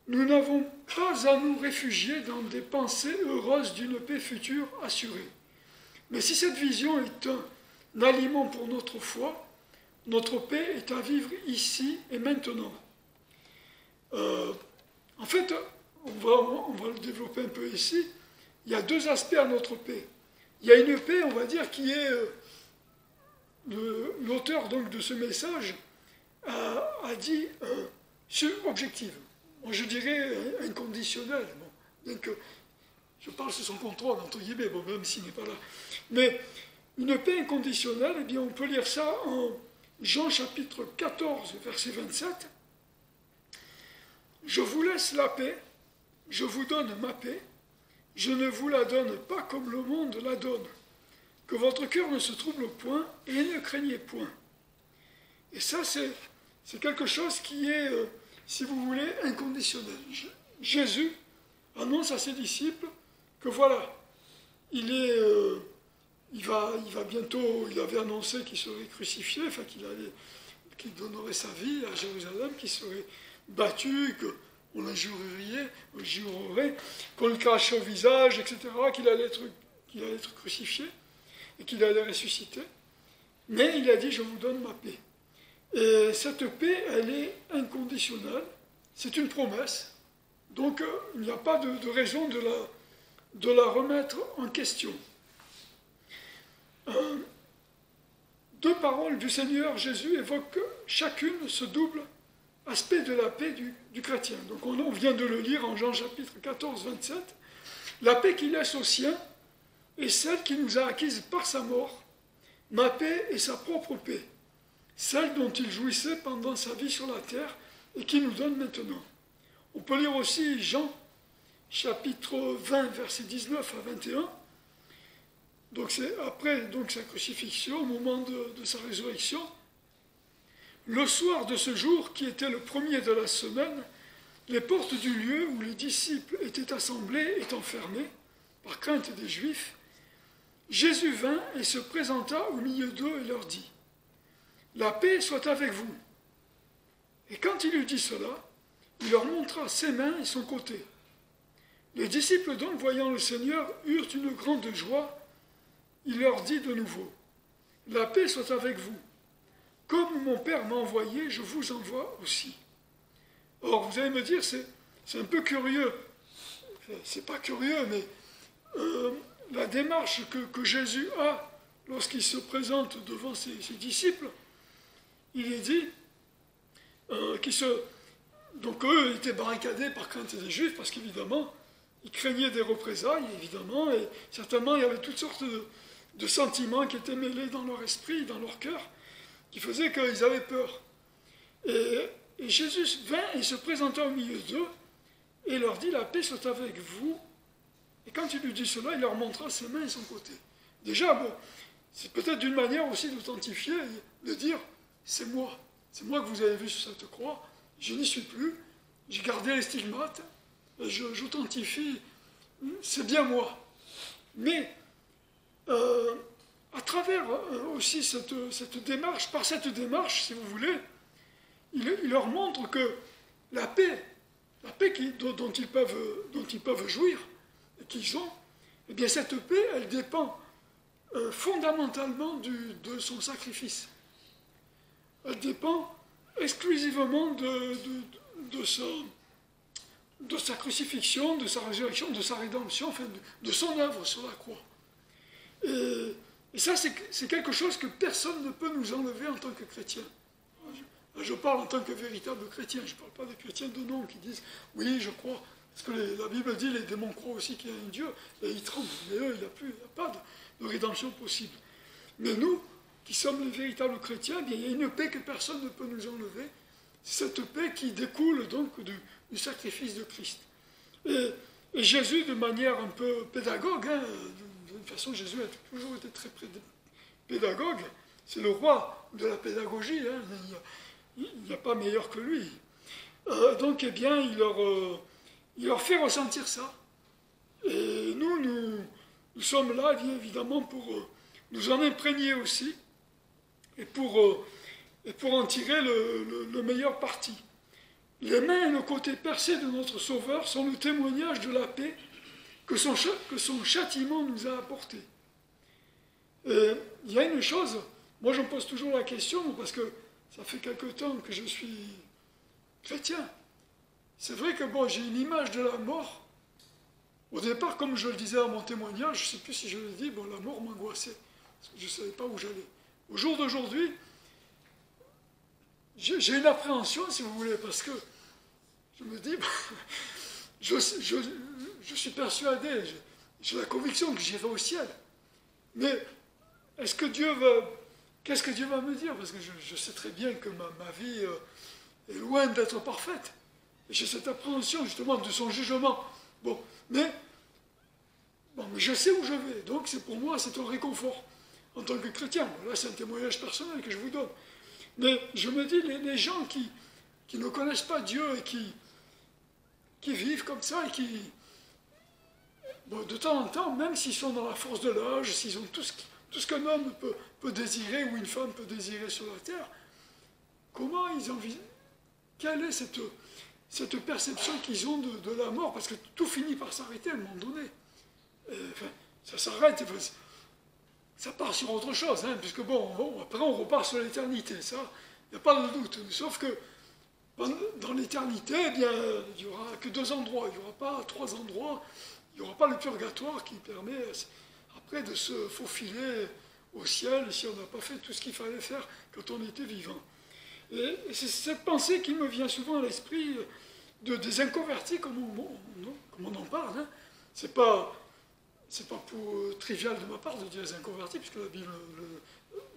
nous n'avons pas à nous réfugier dans des pensées heureuses d'une paix future assurée. Mais si cette vision est un aliment pour notre foi, notre paix est à vivre ici et maintenant. En fait, on va le développer un peu ici. Il y a deux aspects à notre paix. Il y a une paix, on va dire, qui est l'auteur donc de ce message a dit objective. Moi, je dirais inconditionnelle. Bon, bien que je parle sous son contrôle, entre guillemets, bon, même s'il n'est pas là. Mais une paix inconditionnelle, eh bien, on peut lire ça en Jean chapitre 14, verset 27. « Je vous laisse la paix, je vous donne ma paix, je ne vous la donne pas comme le monde la donne. Que votre cœur ne se trouble point et ne craignez point. » Et ça, c'est quelque chose qui est, si vous voulez, inconditionnel. Jésus annonce à ses disciples que voilà, il va bientôt, il avait annoncé qu'il serait crucifié, enfin qu'il donnerait sa vie à Jérusalem, qu'il serait battu, qu'on l'injurerait, qu'on le cracherait au visage, etc., qu'il allait être crucifié et qu'il allait ressusciter. Mais il a dit, je vous donne ma paix. Et cette paix, elle est inconditionnelle, c'est une promesse. Donc il n'y a pas de raison de la remettre en question. Deux paroles du Seigneur Jésus évoquent chacune ce double aspect de la paix du chrétien. Donc on vient de le lire en Jean chapitre 14, 27. La paix qu'il laisse aux siens est celle qui nous a acquise par sa mort. Ma paix est sa propre paix, celle dont il jouissait pendant sa vie sur la terre et qui nous donne maintenant. On peut lire aussi Jean chapitre 20, versets 19 à 21. Donc c'est après sa crucifixion, au moment de sa résurrection. Le soir de ce jour, qui était le premier de la semaine, les portes du lieu où les disciples étaient assemblés étant fermées, par crainte des Juifs, Jésus vint et se présenta au milieu d'eux et leur dit « La paix soit avec vous ». Et quand il eut dit cela, il leur montra ses mains et son côté. Les disciples donc, voyant le Seigneur, eurent une grande joie. Il leur dit de nouveau « La paix soit avec vous. Comme mon Père m'a envoyé, je vous envoie aussi. » Or, vous allez me dire, c'est un peu curieux. C'est pas curieux, mais la démarche que Jésus a lorsqu'il se présente devant ses disciples, il est dit donc eux étaient barricadés par crainte des Juifs, parce qu'évidemment, ils craignaient des représailles, évidemment, et certainement il y avait toutes sortes de sentiments qui étaient mêlés dans leur esprit, dans leur cœur, qui faisaient qu'ils avaient peur. Et Jésus vint et se présenta au milieu d'eux, et leur dit « La paix soit avec vous ». Et quand il lui dit cela, il leur montra ses mains et son côté. Déjà, bon, c'est peut-être d'une manière aussi d'authentifier, de dire « C'est moi que vous avez vu sur cette croix, je n'y suis plus, j'ai gardé les stigmates, j'authentifie, c'est bien moi. » Mais à travers aussi cette démarche, par cette démarche, si vous voulez, il leur montre que la paix dont ils peuvent jouir, et qu'ils ont, eh bien cette paix, elle dépend fondamentalement de son sacrifice. Elle dépend exclusivement de sa crucifixion, de sa résurrection, de sa rédemption, enfin de son œuvre sur la croix. Et ça, c'est quelque chose que personne ne peut nous enlever en tant que chrétien. Je parle en tant que véritable chrétien, je ne parle pas des chrétiens de nom qui disent « Oui, je crois ». Parce que la Bible dit, les démons croient aussi qu'il y a un Dieu, et ils tremblent. Mais eux, il n'y a pas de rédemption possible. Mais nous, qui sommes les véritables chrétiens, eh bien, il y a une paix que personne ne peut nous enlever. C'est cette paix qui découle donc du sacrifice de Christ. Et Jésus, de manière un peu pédagogue, de toute façon, Jésus a toujours été très pédagogue. C'est le roi de la pédagogie, il n'y a pas meilleur que lui. Donc, eh bien, il leur fait ressentir ça. Et nous sommes là, bien évidemment, pour nous en imprégner aussi, et pour en tirer le meilleur parti. Les mains et le côté percé de notre Sauveur sont le témoignage de la paix que son châtiment nous a apporté. Il y a une chose, moi je me pose toujours la question, parce que ça fait quelque temps que je suis chrétien. C'est vrai que j'ai une image de la mort. Au départ, comme je le disais à mon témoignage, je ne sais plus si je l'ai dit, la mort m'angoissait, parce que je ne savais pas où j'allais. Au jour d'aujourd'hui, j'ai une appréhension, si vous voulez, parce que je me dis, je suis persuadé, j'ai la conviction que j'irai au ciel. Mais qu'est-ce que Dieu va me dire? Parce que je sais très bien que ma vie est loin d'être parfaite. Et j'ai cette appréhension justement de son jugement. Mais je sais où je vais. Donc pour moi, c'est un réconfort en tant que chrétien. Là, c'est un témoignage personnel que je vous donne. Mais je me dis, les gens qui ne connaissent pas Dieu et qui vivent comme ça et qui, de temps en temps, même s'ils sont dans la force de l'âge, s'ils ont tout ce qu'un homme peut désirer ou une femme peut désirer sur la terre, comment ils envisagent? Quelle est cette perception qu'ils ont de la mort? Parce que tout finit par s'arrêter à un moment donné. Ça s'arrête, ça part sur autre chose, puisque après on repart sur l'éternité, ça, il n'y a pas de doute. Sauf que dans l'éternité, eh bien, il n'y aura que 2 endroits, il n'y aura pas 3 endroits, il n'y aura pas le purgatoire qui permet après de se faufiler au ciel si on n'a pas fait tout ce qu'il fallait faire quand on était vivant. Et c'est cette pensée qui me vient souvent à l'esprit des inconvertis, comme on en parle. Hein. C'est pas pour trivial de ma part de dire les inconvertis, puisque la Bible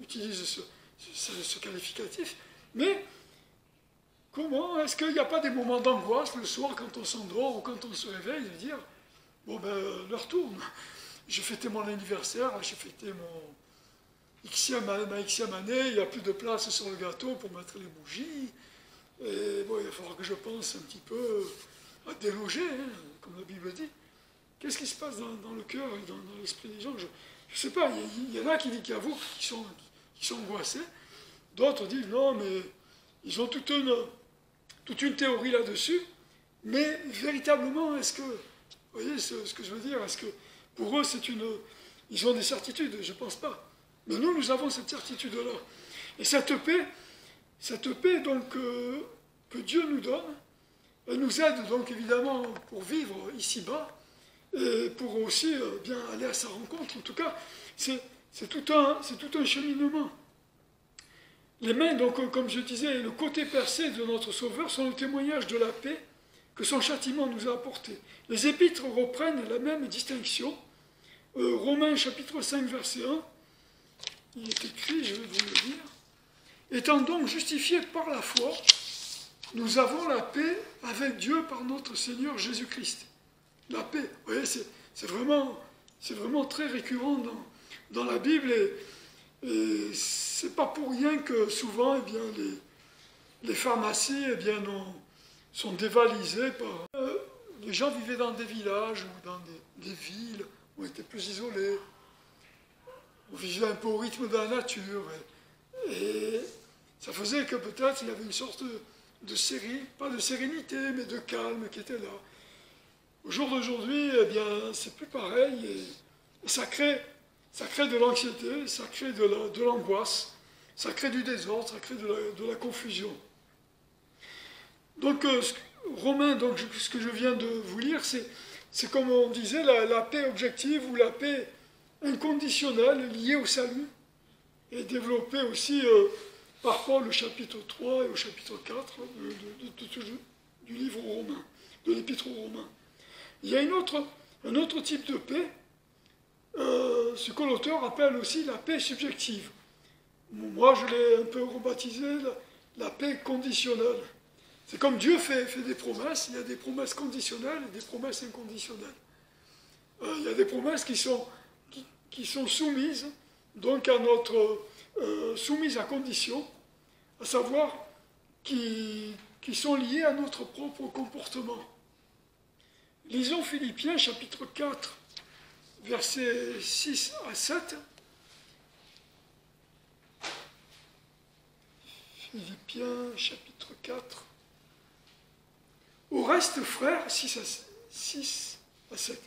utilise ce qualificatif, mais comment est-ce qu'il n'y a pas des moments d'angoisse le soir quand on s'endort ou quand on se réveille et dire bon ben l'heure tourne, j'ai fêté mon anniversaire, j'ai fêté ma xème année, il n'y a plus de place sur le gâteau pour mettre les bougies, et bon, il va falloir que je pense un petit peu à déloger, hein, comme la Bible dit. Qu'est-ce qui se passe dans le cœur et dans l'esprit des gens? Je ne sais pas, il y en a qui avouent qui sont angoissés, d'autres disent non, mais ils ont toute une théorie là-dessus, mais véritablement, est-ce que, vous voyez ce que je veux dire, est-ce que pour eux, ils ont des certitudes? Je ne pense pas. Mais nous avons cette certitude-là. Et cette paix donc, que Dieu nous donne, elle nous aide donc évidemment pour vivre ici-bas, et pour aussi bien aller à sa rencontre. En tout cas, c'est tout un cheminement. Les mains, donc, comme je disais, le côté percé de notre Sauveur sont le témoignage de la paix que son châtiment nous a apporté. Les épîtres reprennent la même distinction. Romains chapitre 5, verset 1, il est écrit, je vais vous le lire. Étant donc justifiés par la foi, nous avons la paix avec Dieu par notre Seigneur Jésus-Christ. La paix, vous voyez, c'est vraiment très récurrent dans la Bible, et c'est pas pour rien que souvent, eh bien, les pharmacies, eh bien, sont dévalisées par... les gens vivaient dans des villages ou dans des villes, où on était plus isolés, on vivait un peu au rythme de la nature, et ça faisait que peut-être il y avait une sorte pas de sérénité, mais de calme qui était là. Au jour d'aujourd'hui, eh bien, c'est plus pareil, et ça crée de l'anxiété, ça crée de l'angoisse, ça crée du désordre, ça crée de la confusion. Donc, Romains, donc, ce que je viens de vous lire, c'est comme on disait, la paix objective ou la paix inconditionnelle liée au salut, et développée aussi par Paul au chapitre 3 et au chapitre 4 du livre aux Romains, de l'épître aux Romains. Il y a un autre type de paix, ce que l'auteur appelle aussi la paix subjective. Moi, je l'ai un peu rebaptisé la paix conditionnelle. C'est comme Dieu fait des promesses, il y a des promesses conditionnelles et des promesses inconditionnelles. Il y a des promesses qui sont soumises, donc soumises à condition, à savoir qui sont liées à notre propre comportement. Lisons Philippiens chapitre 4, versets 6 à 7. Philippiens chapitre 4. Au reste, frères, 6 à 7.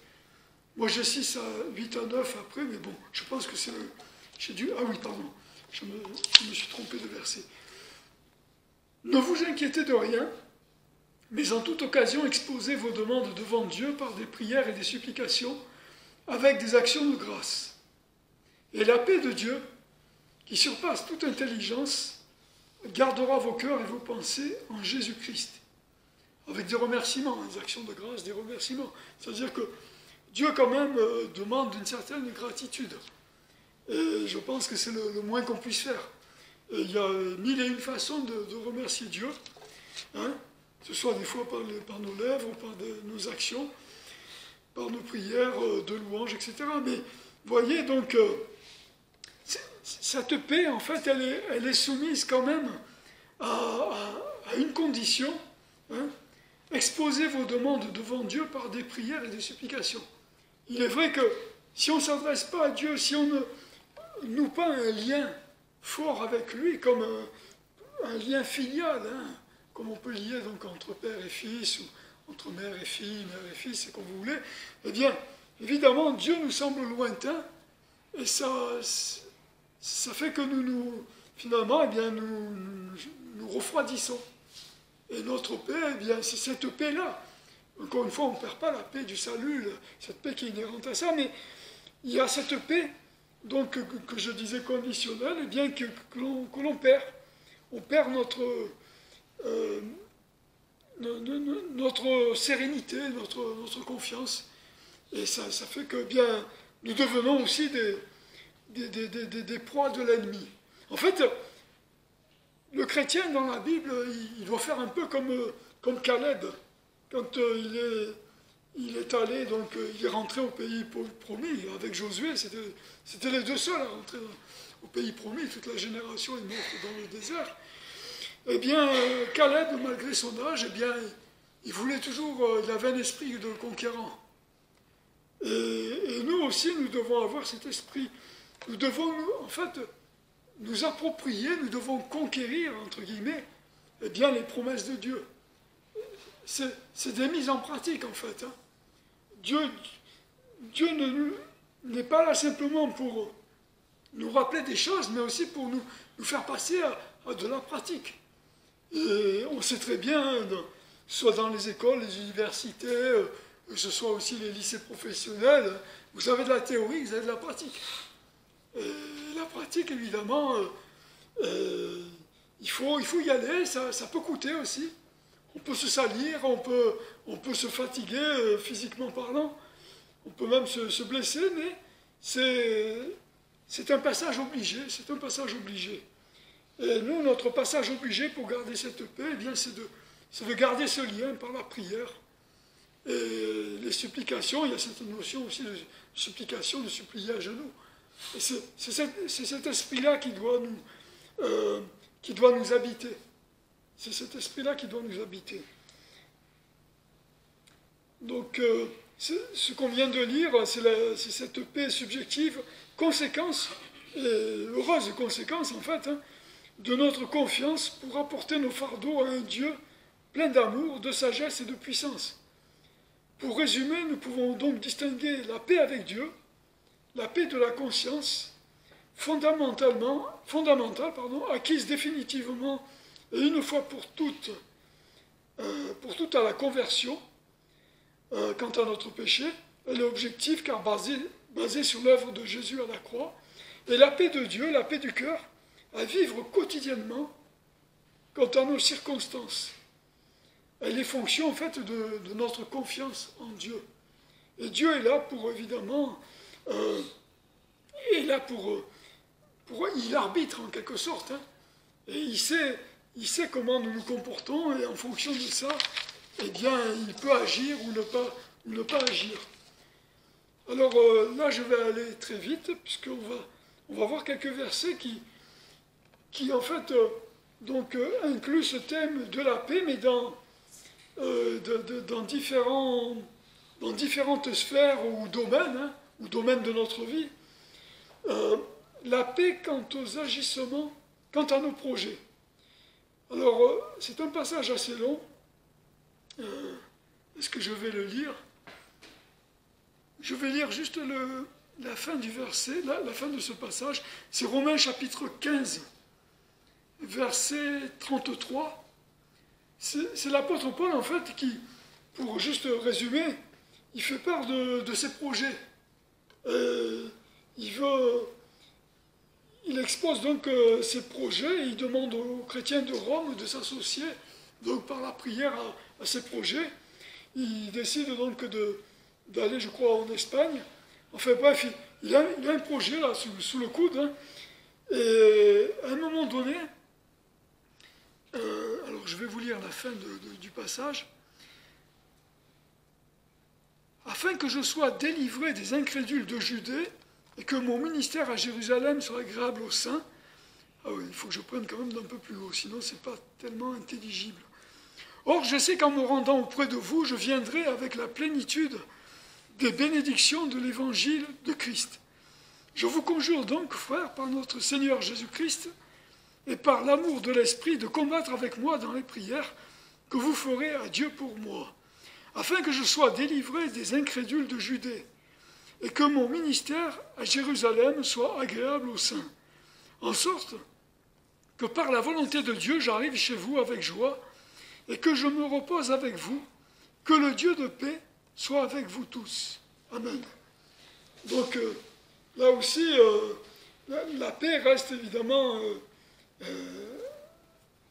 Moi j'ai 6 à 8 à 9 après, mais bon, je pense que c'est ah oui, pardon, je me suis trompé de verset. Ne vous inquiétez de rien, mais en toute occasion exposez vos demandes devant Dieu par des prières et des supplications, avec des actions de grâce. Et la paix de Dieu, qui surpasse toute intelligence, gardera vos cœurs et vos pensées en Jésus-Christ. Avec des remerciements, des actions de grâce, des remerciements. C'est-à-dire que Dieu quand même demande une certaine gratitude. Et je pense que c'est le moins qu'on puisse faire. Et il y a 1001 façons de remercier Dieu, hein, que ce soit des fois par nos lèvres, par nos actions, par nos prières de louange, etc. Mais voyez donc, cette paix, en fait, elle est soumise quand même à une condition. Hein, exposez vos demandes devant Dieu par des prières et des supplications. Il est vrai que si on ne s'adresse pas à Dieu, si on ne noue pas un lien fort avec lui, comme un lien filial, hein, comme on peut lier donc entre père et fils, ou entre mère et fille, mère et fils, c'est comme vous voulez, eh bien, évidemment, Dieu nous semble lointain, et ça fait que finalement, eh bien, nous refroidissons. Et notre paix, eh bien, c'est cette paix-là. Encore une fois, on ne perd pas la paix du salut, cette paix qui est inhérente à ça, mais il y a cette paix, donc, que je disais conditionnelle, eh bien, que l'on perd. On perd notre sérénité, notre confiance. Et ça fait que, bien, nous devenons aussi des proies de l'ennemi. En fait, le chrétien dans la Bible, il doit faire un peu comme Caleb. Quand il est allé, donc il est rentré au pays promis avec Josué, c'était les deux seuls à rentrer au pays promis, toute la génération est morte dans le désert. Eh bien, Caleb, malgré son âge, eh bien, il voulait toujours, il avait un esprit de conquérant. Et nous aussi, nous devons avoir cet esprit. Nous devons, en fait, nous approprier, nous devons conquérir, entre guillemets, eh bien, les promesses de Dieu. C'est des mises en pratique, en fait. Hein. Dieu n'est pas là simplement pour nous rappeler des choses, mais aussi pour nous faire passer à de la pratique. Et on sait très bien, soit dans les écoles, les universités, que ce soit aussi les lycées professionnels, vous avez de la théorie, vous avez de la pratique. Et la pratique, évidemment, il faut y aller, ça peut coûter aussi. On peut se salir, on peut se fatiguer physiquement parlant, on peut même se blesser, mais c'est un passage obligé, Et nous, notre passage obligé pour garder cette paix, eh bien, c'est de garder ce lien par la prière. Et les supplications, il y a cette notion aussi de supplication, de supplier à genoux. Et c'est cet esprit-là qui doit nous habiter. C'est cet esprit-là qui doit nous habiter. Donc, ce qu'on vient de lire, c'est cette paix subjective, conséquence, heureuse conséquence en fait, hein, de notre confiance pour apporter nos fardeaux à un Dieu plein d'amour, de sagesse et de puissance. Pour résumer, nous pouvons donc distinguer la paix avec Dieu, la paix de la conscience, fondamentale, acquise définitivement et une fois pour toutes à la conversion, quant à notre péché, elle est objective car basée sur l'œuvre de Jésus à la croix, et la paix de Dieu, la paix du cœur, à vivre quotidiennement quant à nos circonstances. Elle est fonction en fait de notre confiance en Dieu. Et Dieu est là pour évidemment, il arbitre en quelque sorte, hein, et il sait comment nous nous comportons, et en fonction de ça, eh bien, il peut agir ou ne pas agir. Alors là, je vais aller très vite, puisqu'on va voir quelques versets qui en fait, incluent ce thème de la paix, mais dans différentes sphères ou domaines, hein, ou domaines de notre vie. La paix quant aux agissements, quant à nos projets. Alors, c'est un passage assez long. Est-ce que je vais le lire? Je vais lire juste la fin du verset, la fin de ce passage. C'est Romains chapitre 15, verset 33. C'est l'apôtre Paul, en fait, qui, pour juste résumer, il fait part de ses projets. Il expose donc ses projets, et il demande aux chrétiens de Rome de s'associer donc par la prière à ses projets. Il décide donc d'aller, je crois, en Espagne. Enfin bref, il a un projet là sous le coude. Hein. Et à un moment donné, alors je vais vous lire la fin du passage. Afin que je sois délivré des incrédules de Judée et que mon ministère à Jérusalem soit agréable aux saints. Ah oui, il faut que je prenne quand même d'un peu plus haut, sinon c'est pas tellement intelligible. Or, je sais qu'en me rendant auprès de vous, je viendrai avec la plénitude des bénédictions de l'évangile de Christ. Je vous conjure donc, frères, par notre Seigneur Jésus-Christ et par l'amour de l'Esprit, de combattre avec moi dans les prières que vous ferez à Dieu pour moi, afin que je sois délivré des incrédules de Judée, et que mon ministère à Jérusalem soit agréable aux saints, en sorte que par la volonté de Dieu, j'arrive chez vous avec joie, et que je me repose avec vous, que le Dieu de paix soit avec vous tous. Amen. Donc là aussi, la paix reste évidemment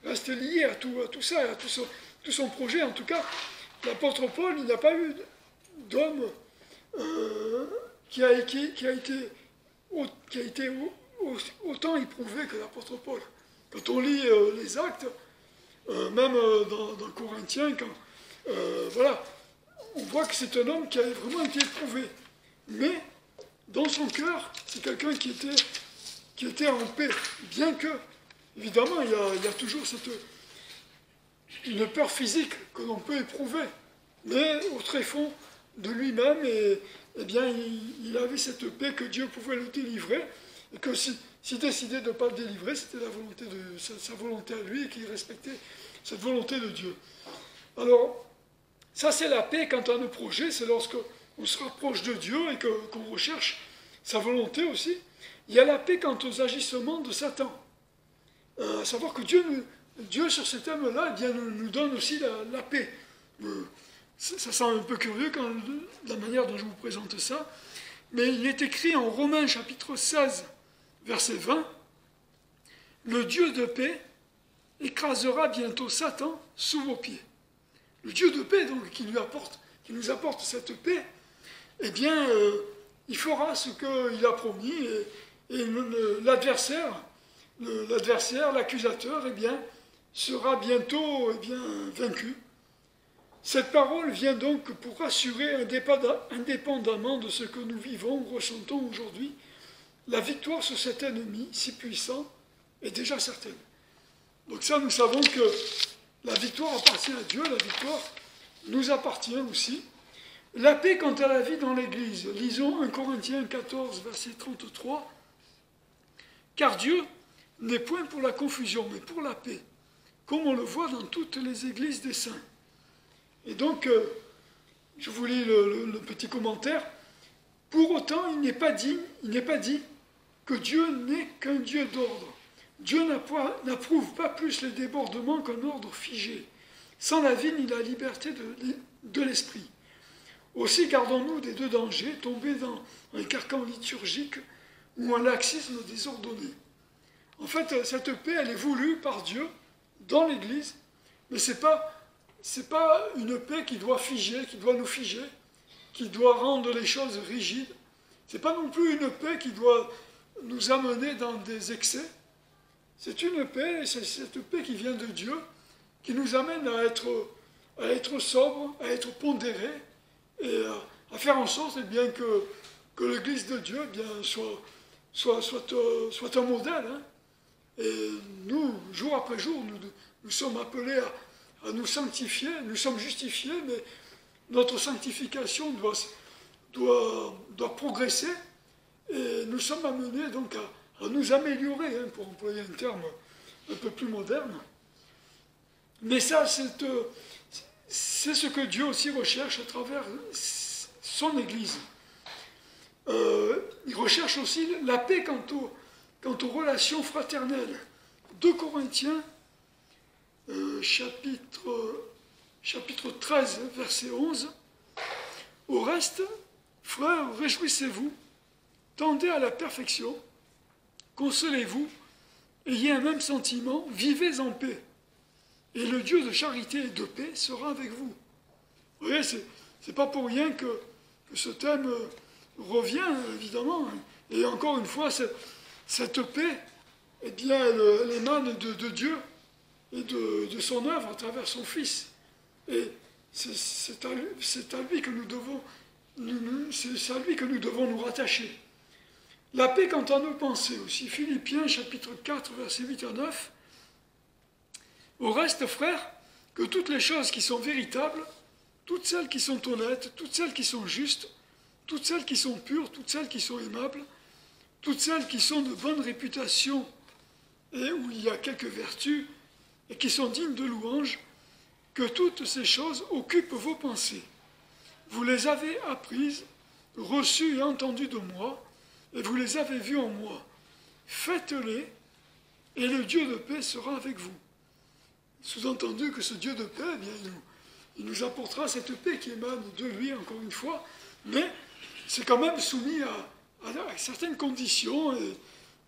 reste liée à tout ça, à tout son projet. En tout cas, l'apôtre Paul, il n'a pas eu d'homme qui a été autant éprouvé que l'apôtre Paul. Quand on lit les actes, même dans Corinthiens, voilà, on voit que c'est un homme qui a vraiment été éprouvé. Mais dans son cœur, c'est quelqu'un qui était en paix. Bien que, évidemment, il y a toujours une peur physique que l'on peut éprouver. Mais au tréfonds de lui-même, eh bien, il avait cette paix que Dieu pouvait le délivrer. Et que s'il décidait de ne pas le délivrer, c'était sa volonté à lui et qu'il respectait cette volonté de Dieu. Alors, ça c'est la paix quant à nos projets, c'est lorsqu'on se rapproche de Dieu et qu'on recherche sa volonté aussi. Il y a la paix quant aux agissements de Satan. À savoir que Dieu sur ces thèmes-là, eh bien, nous donne aussi la paix. Ça semble un peu curieux la manière dont je vous présente ça, mais il est écrit en Romains chapitre 16, verset 20, « Le Dieu de paix écrasera bientôt Satan sous vos pieds. » Le Dieu de paix, donc, qui nous apporte cette paix, eh bien, il fera ce qu'il a promis, et l'adversaire, l'accusateur, eh bien, sera bientôt vaincu. Cette parole vient donc pour rassurer, indépendamment de ce que nous vivons ou ressentons aujourd'hui, la victoire sur cet ennemi si puissant est déjà certaine. Donc ça, nous savons que la victoire appartient à Dieu, la victoire nous appartient aussi. La paix quant à la vie dans l'Église. Lisons 1 Corinthiens 14, verset 33. « Car Dieu n'est point pour la confusion, mais pour la paix, comme on le voit dans toutes les églises des saints. » Et donc, je vous lis le petit commentaire. « Pour autant, il n'est pas dit que Dieu n'est qu'un Dieu d'ordre. Dieu n'approuve pas plus les débordements qu'un ordre figé, sans la vie ni la liberté de l'esprit. Aussi gardons-nous des deux dangers, tomber dans un carcan liturgique ou un laxisme désordonné. » En fait, cette paix, elle est voulue par Dieu dans l'Église, mais c'est pas une paix qui doit nous figer, qui doit rendre les choses rigides. C'est pas non plus une paix qui doit nous amener dans des excès. C'est une paix, c'est cette paix qui vient de Dieu, qui nous amène à être sobre, à être pondéré, et à faire en sorte eh bien, que l'Église de Dieu eh bien, soit un modèle. Hein. Et nous, jour après jour, nous sommes appelés à nous sanctifier, nous sommes justifiés, mais notre sanctification doit progresser, et nous sommes amenés donc à nous améliorer, hein, pour employer un terme un peu plus moderne. Mais ça, c'est ce que Dieu aussi recherche à travers son Église. Il recherche aussi la paix quant aux relations fraternelles. 2 Corinthiens, chapitre 13, verset 11. « Au reste, frères, réjouissez-vous, tendez à la perfection, consolez-vous, ayez un même sentiment, vivez en paix. Et le Dieu de charité et de paix sera avec vous. » Vous voyez, c'est pas pour rien que ce thème revient, évidemment. Et encore une fois, cette paix, eh bien, elle émane de Dieu et de son œuvre à travers son Fils. Et c'est à lui que nous devons nous rattacher. La paix quant à nos pensées aussi. Philippiens, chapitre 4, versets 8 à 9. « Au reste, frères, que toutes les choses qui sont véritables, toutes celles qui sont honnêtes, toutes celles qui sont justes, toutes celles qui sont pures, toutes celles qui sont aimables, toutes celles qui sont de bonne réputation et où il y a quelques vertus et qui sont dignes de louange, que toutes ces choses occupent vos pensées. Vous les avez apprises, reçues et entendues de moi, et vous les avez vues en moi. Faites-les, et le Dieu de paix sera avec vous. Sous-entendu que ce Dieu de paix, eh bien, il nous apportera cette paix qui émane de lui, encore une fois, mais c'est quand même soumis à certaines conditions et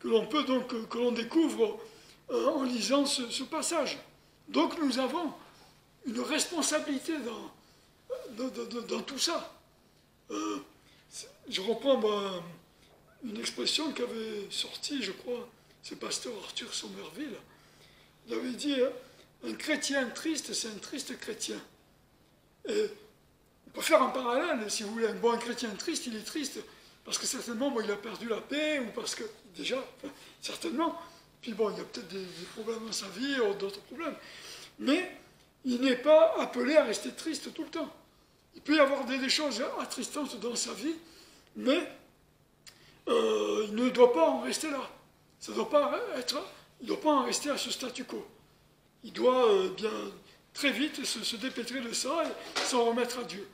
que l'on peut donc, que l'on découvre en lisant ce passage. Donc nous avons une responsabilité dans tout ça. Je reprends une expression qu'avait sortie, je crois, ce pasteur Arthur Somerville. Il avait dit, un chrétien triste, c'est un triste chrétien. Et on peut faire un parallèle, si vous voulez. Un chrétien triste, il est triste parce que certainement, il a perdu la paix, ou parce que, déjà, certainement, puis bon, il y a peut-être des problèmes dans sa vie, ou d'autres problèmes. Mais il n'est pas appelé à rester triste tout le temps. Il peut y avoir des choses atttristantes dans sa vie, mais il ne doit pas en rester là. Ça doit pas être, il ne doit pas en rester à ce statu quo. Il doit bien très vite se dépêtrer de ça et s'en remettre à Dieu.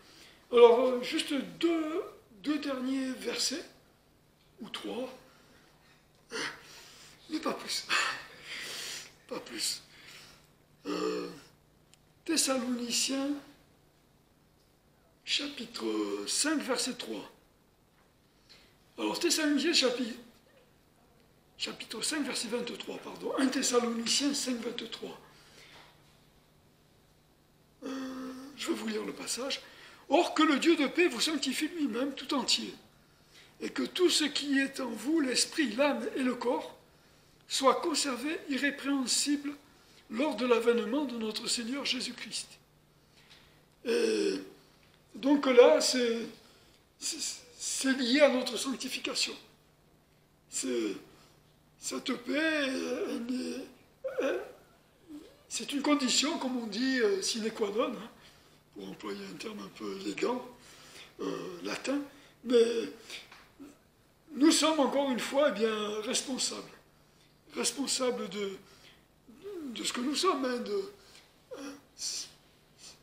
Alors, juste deux derniers versets, ou trois, mais pas plus. Pas plus. Thessaloniciens, chapitre 5, verset 3. Alors, Thessaloniciens, chapitre 5, verset 23, pardon. 1 Thessaloniciens 5, 23. Je vais vous lire le passage. Or que le Dieu de paix vous sanctifie lui-même tout entier, et que tout ce qui est en vous, l'esprit, l'âme et le corps, soit conservé irrépréhensible lors de l'avènement de notre Seigneur Jésus-Christ. Et donc là, c'est lié à notre sanctification. Cette paix, c'est une condition, comme on dit, sine qua non, hein, pour employer un terme un peu élégant, latin, mais nous sommes encore une fois responsables de ce que nous sommes. Hein,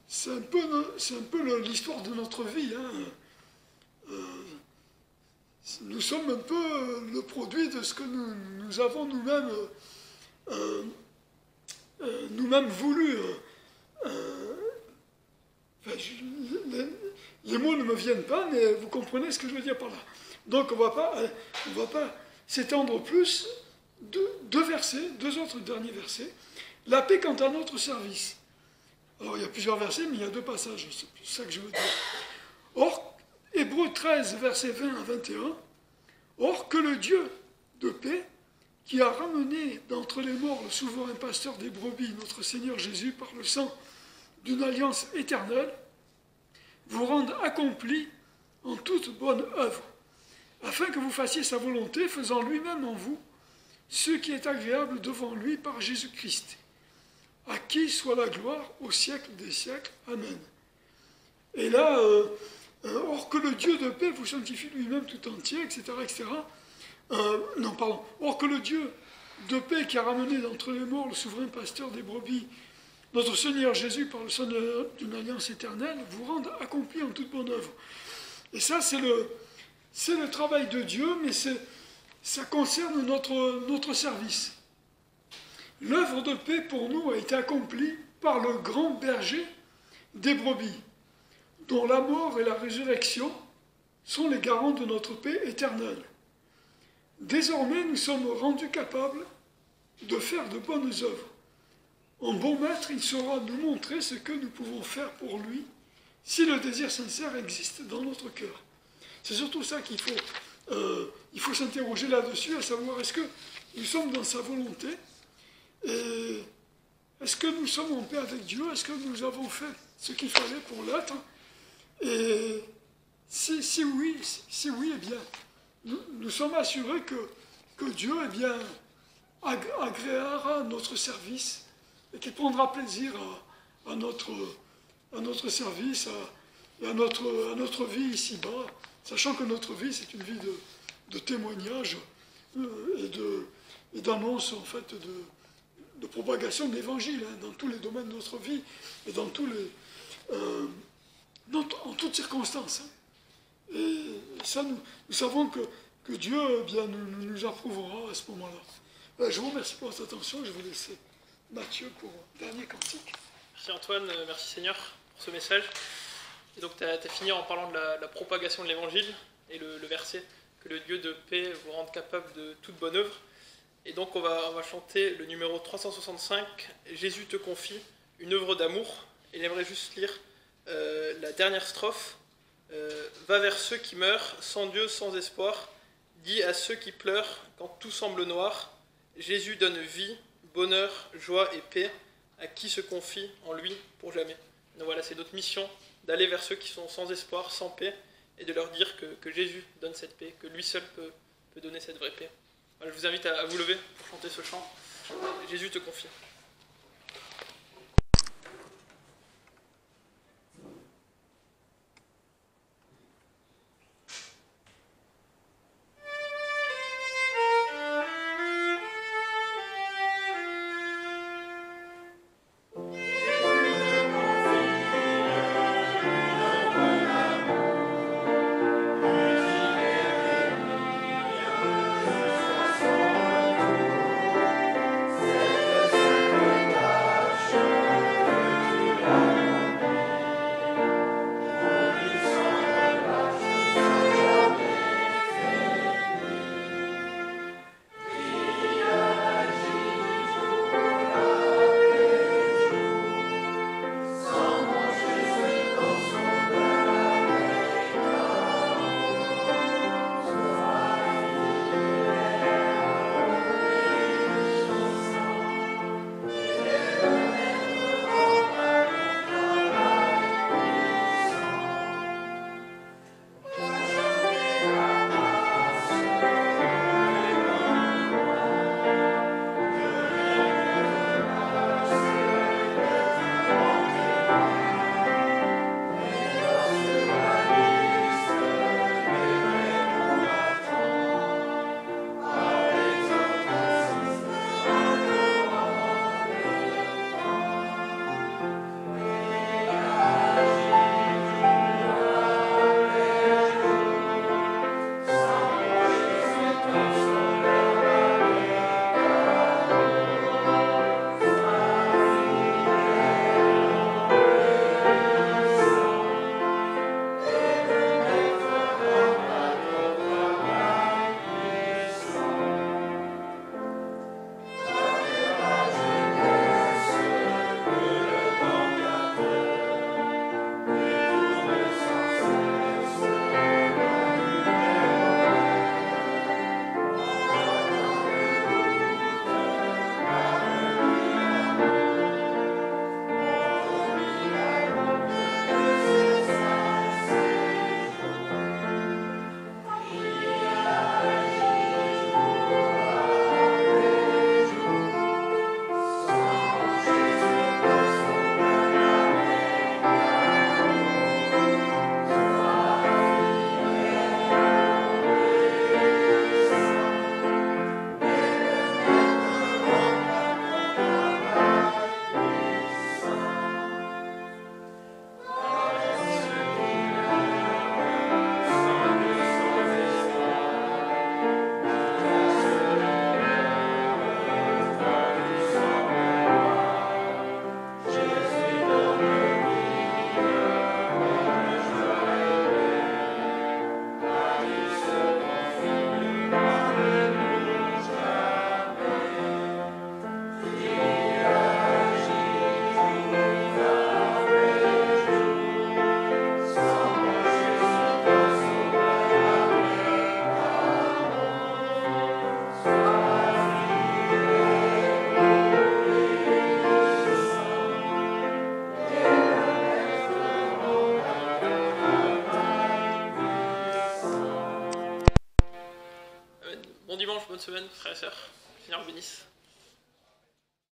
c'est un peu l'histoire de notre vie. Hein. Nous sommes un peu le produit de ce que nous avons nous-mêmes voulu. Les mots ne me viennent pas, mais vous comprenez ce que je veux dire par là. Donc on ne va pas s'étendre plus. Deux autres derniers versets. La paix quant à notre service. Alors il y a plusieurs versets, mais il y a deux passages, c'est ça que je veux dire. Or, Hébreux 13, versets 20 à 21, or que le Dieu de paix, qui a ramené d'entre les morts le souverain pasteur des brebis, notre Seigneur Jésus, par le sang d'une alliance éternelle, vous rende accomplis en toute bonne œuvre, afin que vous fassiez sa volonté, faisant lui-même en vous ce qui est agréable devant lui par Jésus-Christ, à qui soit la gloire au siècle des siècles. Amen. Et là, or que le Dieu de paix vous sanctifie lui-même tout entier, etc., etc. Or que le Dieu de paix qui a ramené d'entre les morts le souverain pasteur des brebis, notre Seigneur Jésus, par le sang d'une alliance éternelle, vous rende accomplis en toute bonne œuvre. Et ça, c'est le travail de Dieu, mais ça concerne notre service. L'œuvre de paix pour nous a été accomplie par le grand berger des brebis, dont la mort et la résurrection sont les garants de notre paix éternelle. Désormais, nous sommes rendus capables de faire de bonnes œuvres. En bon maître, il saura nous montrer ce que nous pouvons faire pour lui, si le désir sincère existe dans notre cœur. C'est surtout ça qu'il faut s'interroger là-dessus, à savoir, est-ce que nous sommes dans sa volonté, et est-ce que nous sommes en paix avec Dieu, est-ce que nous avons fait ce qu'il fallait pour l'être, et si oui, eh bien, nous sommes assurés que Dieu, eh bien, agréera notre service, et qu'il prendra plaisir à notre service, à notre vie ici-bas, sachant que notre vie, c'est une vie de témoignage et d'annonce, en fait, de propagation de l'Évangile, hein, dans tous les domaines de notre vie et dans en toutes circonstances. Hein. Et ça, nous savons que Dieu, eh bien, nous approuvera à ce moment-là. Je vous remercie pour votre attention, je vais vous laisser Mathieu pour dernier cantique. Merci Antoine, merci Seigneur pour ce message. Et donc tu as fini en parlant de la propagation de l'évangile et le verset que le Dieu de paix vous rende capable de toute bonne œuvre. Et donc on va chanter le numéro 365, Jésus te confie, une œuvre d'amour. Et j'aimerais juste lire la dernière strophe. Va vers ceux qui meurent, sans Dieu, sans espoir. Dis à ceux qui pleurent quand tout semble noir. Jésus donne vie, bonheur, joie et paix à qui se confie en lui pour jamais. Donc voilà, c'est notre mission d'aller vers ceux qui sont sans espoir, sans paix, et de leur dire que Jésus donne cette paix, que lui seul peut donner cette vraie paix. Voilà, je vous invite à vous lever pour chanter ce chant. Jésus te confie.